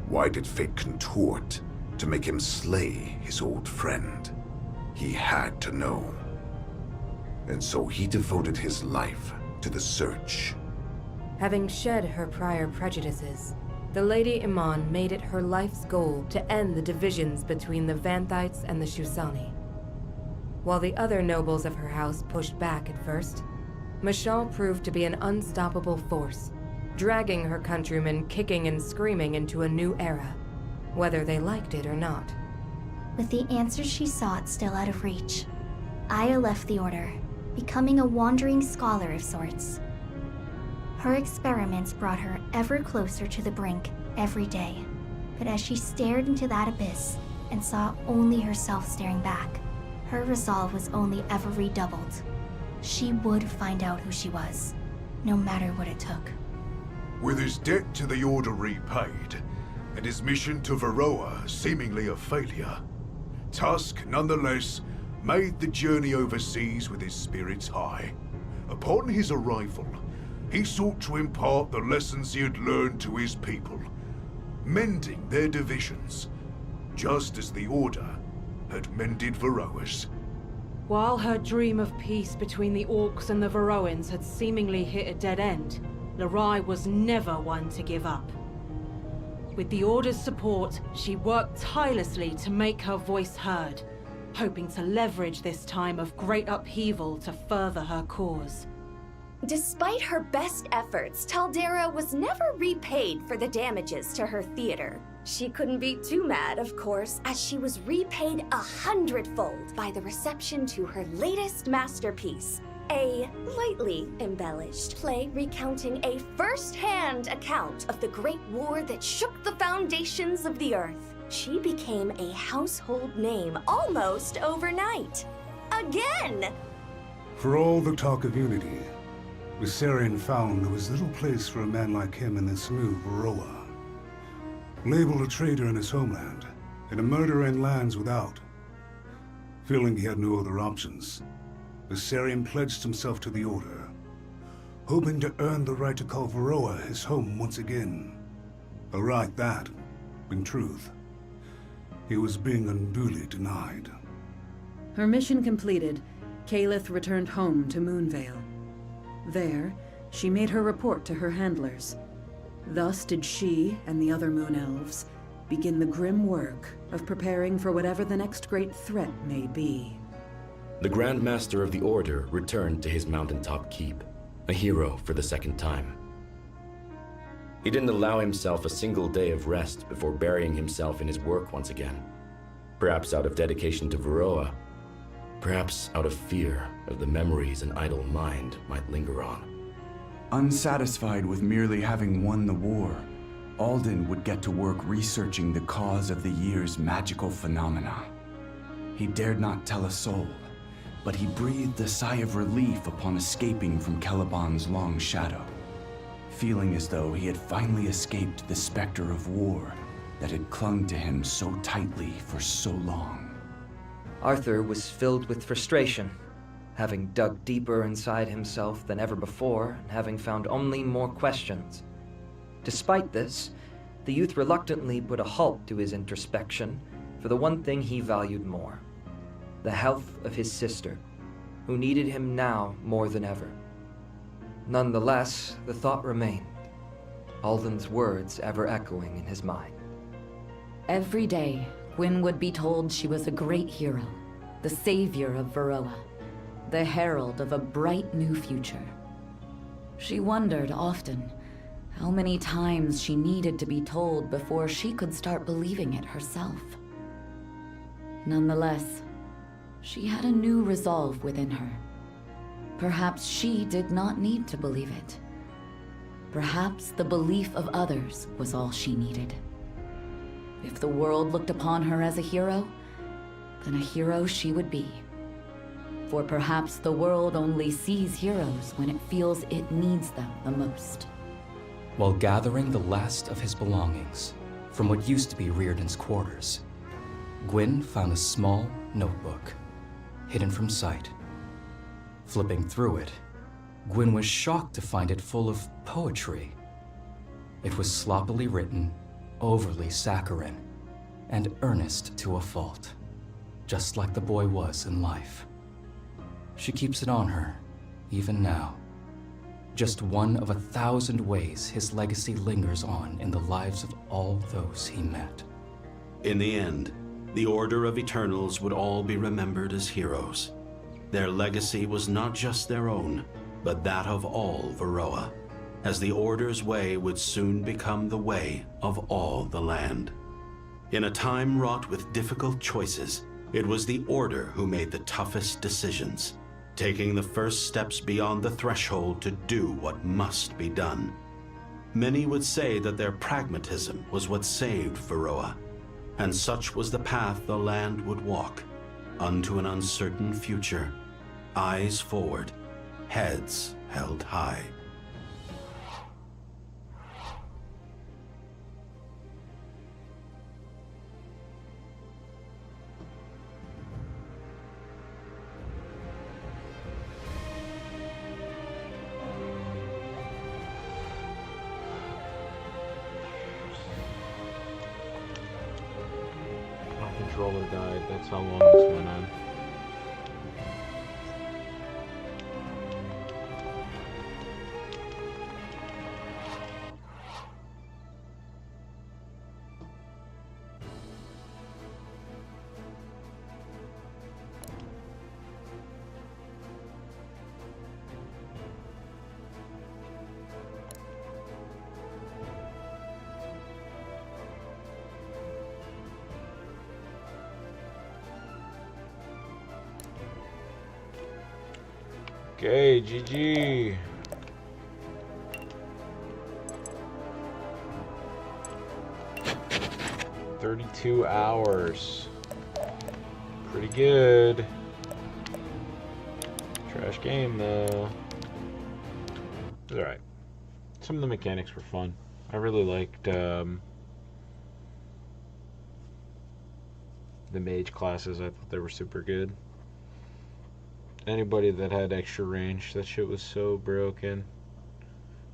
Why did fate contort to make him slay his old friend? He had to know. And so he devoted his life to the search. Having shed her prior prejudices, the Lady Iman made it her life's goal to end the divisions between the Vanthites and the Shusani. While the other nobles of her house pushed back at first, Mashal proved to be an unstoppable force, dragging her countrymen kicking and screaming into a new era, whether they liked it or not. With the answers she sought still out of reach, Aya left the Order, becoming a wandering scholar of sorts. Her experiments brought her ever closer to the brink every day, but as she stared into that abyss and saw only herself staring back, her resolve was only ever redoubled. She would find out who she was, no matter what it took. With his debt to the Order repaid, and his mission to Varroa seemingly a failure, Tusk, nonetheless, made the journey overseas with his spirits high. Upon his arrival, he sought to impart the lessons he had learned to his people, mending their divisions, just as the Order had mended Varroa's. While her dream of peace between the Orcs and the Varroans had seemingly hit a dead end, Larai was never one to give up. With the Order's support, she worked tirelessly to make her voice heard, hoping to leverage this time of great upheaval to further her cause. Despite her best efforts, Taldera was never repaid for the damages to her theater. She couldn't be too mad, of course, as she was repaid 100-fold by the reception to her latest masterpiece, a lightly embellished play recounting a first-hand account of the Great War that shook the foundations of the Earth. She became a household name almost overnight. Again! For all the talk of unity, Viserion found there was little place for a man like him in this new Varroa. Labeled a traitor in his homeland, and a murderer in lands without. Feeling he had no other options, Viserion pledged himself to the Order, hoping to earn the right to call Varroa his home once again. A right that, in truth, he was being unduly denied. Her mission completed, Calith returned home to Moonvale. There, she made her report to her handlers. Thus did she and the other Moon Elves begin the grim work of preparing for whatever the next great threat may be. The Grand Master of the Order returned to his mountaintop keep, a hero for the second time. He didn't allow himself a single day of rest before burying himself in his work once again. Perhaps out of dedication to Varroa, perhaps out of fear of the memories an idle mind might linger on. Unsatisfied with merely having won the war, Alden would get to work researching the cause of the year's magical phenomena. He dared not tell a soul, but he breathed a sigh of relief upon escaping from Caliban's long shadow, feeling as though he had finally escaped the specter of war that had clung to him so tightly for so long. Arthur was filled with frustration, having dug deeper inside himself than ever before and having found only more questions. Despite this, the youth reluctantly put a halt to his introspection for the one thing he valued more: the health of his sister, who needed him now more than ever. Nonetheless, the thought remained, Alden's words ever echoing in his mind. Every day, Gwyn would be told she was a great hero, the savior of Varroa, the herald of a bright new future. She wondered often how many times she needed to be told before she could start believing it herself. Nonetheless, she had a new resolve within her. Perhaps she did not need to believe it. Perhaps the belief of others was all she needed. If the world looked upon her as a hero, then a hero she would be. For perhaps the world only sees heroes when it feels it needs them the most. While gathering the last of his belongings from what used to be Reardon's quarters, Gwyn found a small notebook, hidden from sight. Flipping through it, Gwyn was shocked to find it full of poetry. It was sloppily written, overly saccharine, and earnest to a fault, just like the boy was in life. She keeps it on her, even now. Just one of 1,000 ways his legacy lingers on in the lives of all those he met. In the end, the Order of Eternals would all be remembered as heroes. Their legacy was not just their own, but that of all Varroa, as the Order's way would soon become the way of all the land. In a time wrought with difficult choices, it was the Order who made the toughest decisions, taking the first steps beyond the threshold to do what must be done. Many would say that their pragmatism was what saved Varroa, and such was the path the land would walk, unto an uncertain future, eyes forward, heads held high. Controller died. That's how long this went on. Okay, GG. $32 hours. Pretty good. Trash game though. It's alright. Some of the mechanics were fun. I really liked the mage classes. I thought they were super good. Anybody that had extra range, that shit was so broken.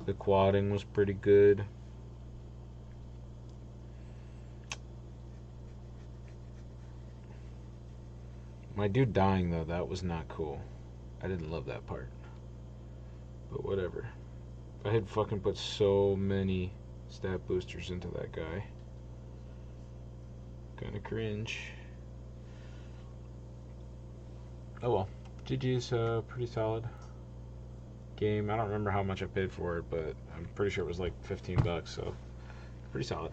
The quadding was pretty good. My dude dying though, that was not cool. I didn't love that part. But whatever. I had fucking put so many stat boosters into that guy. Kinda cringe. Oh well. GG's pretty solid game. I don't remember how much I paid for it, but I'm pretty sure it was like $15, so pretty solid.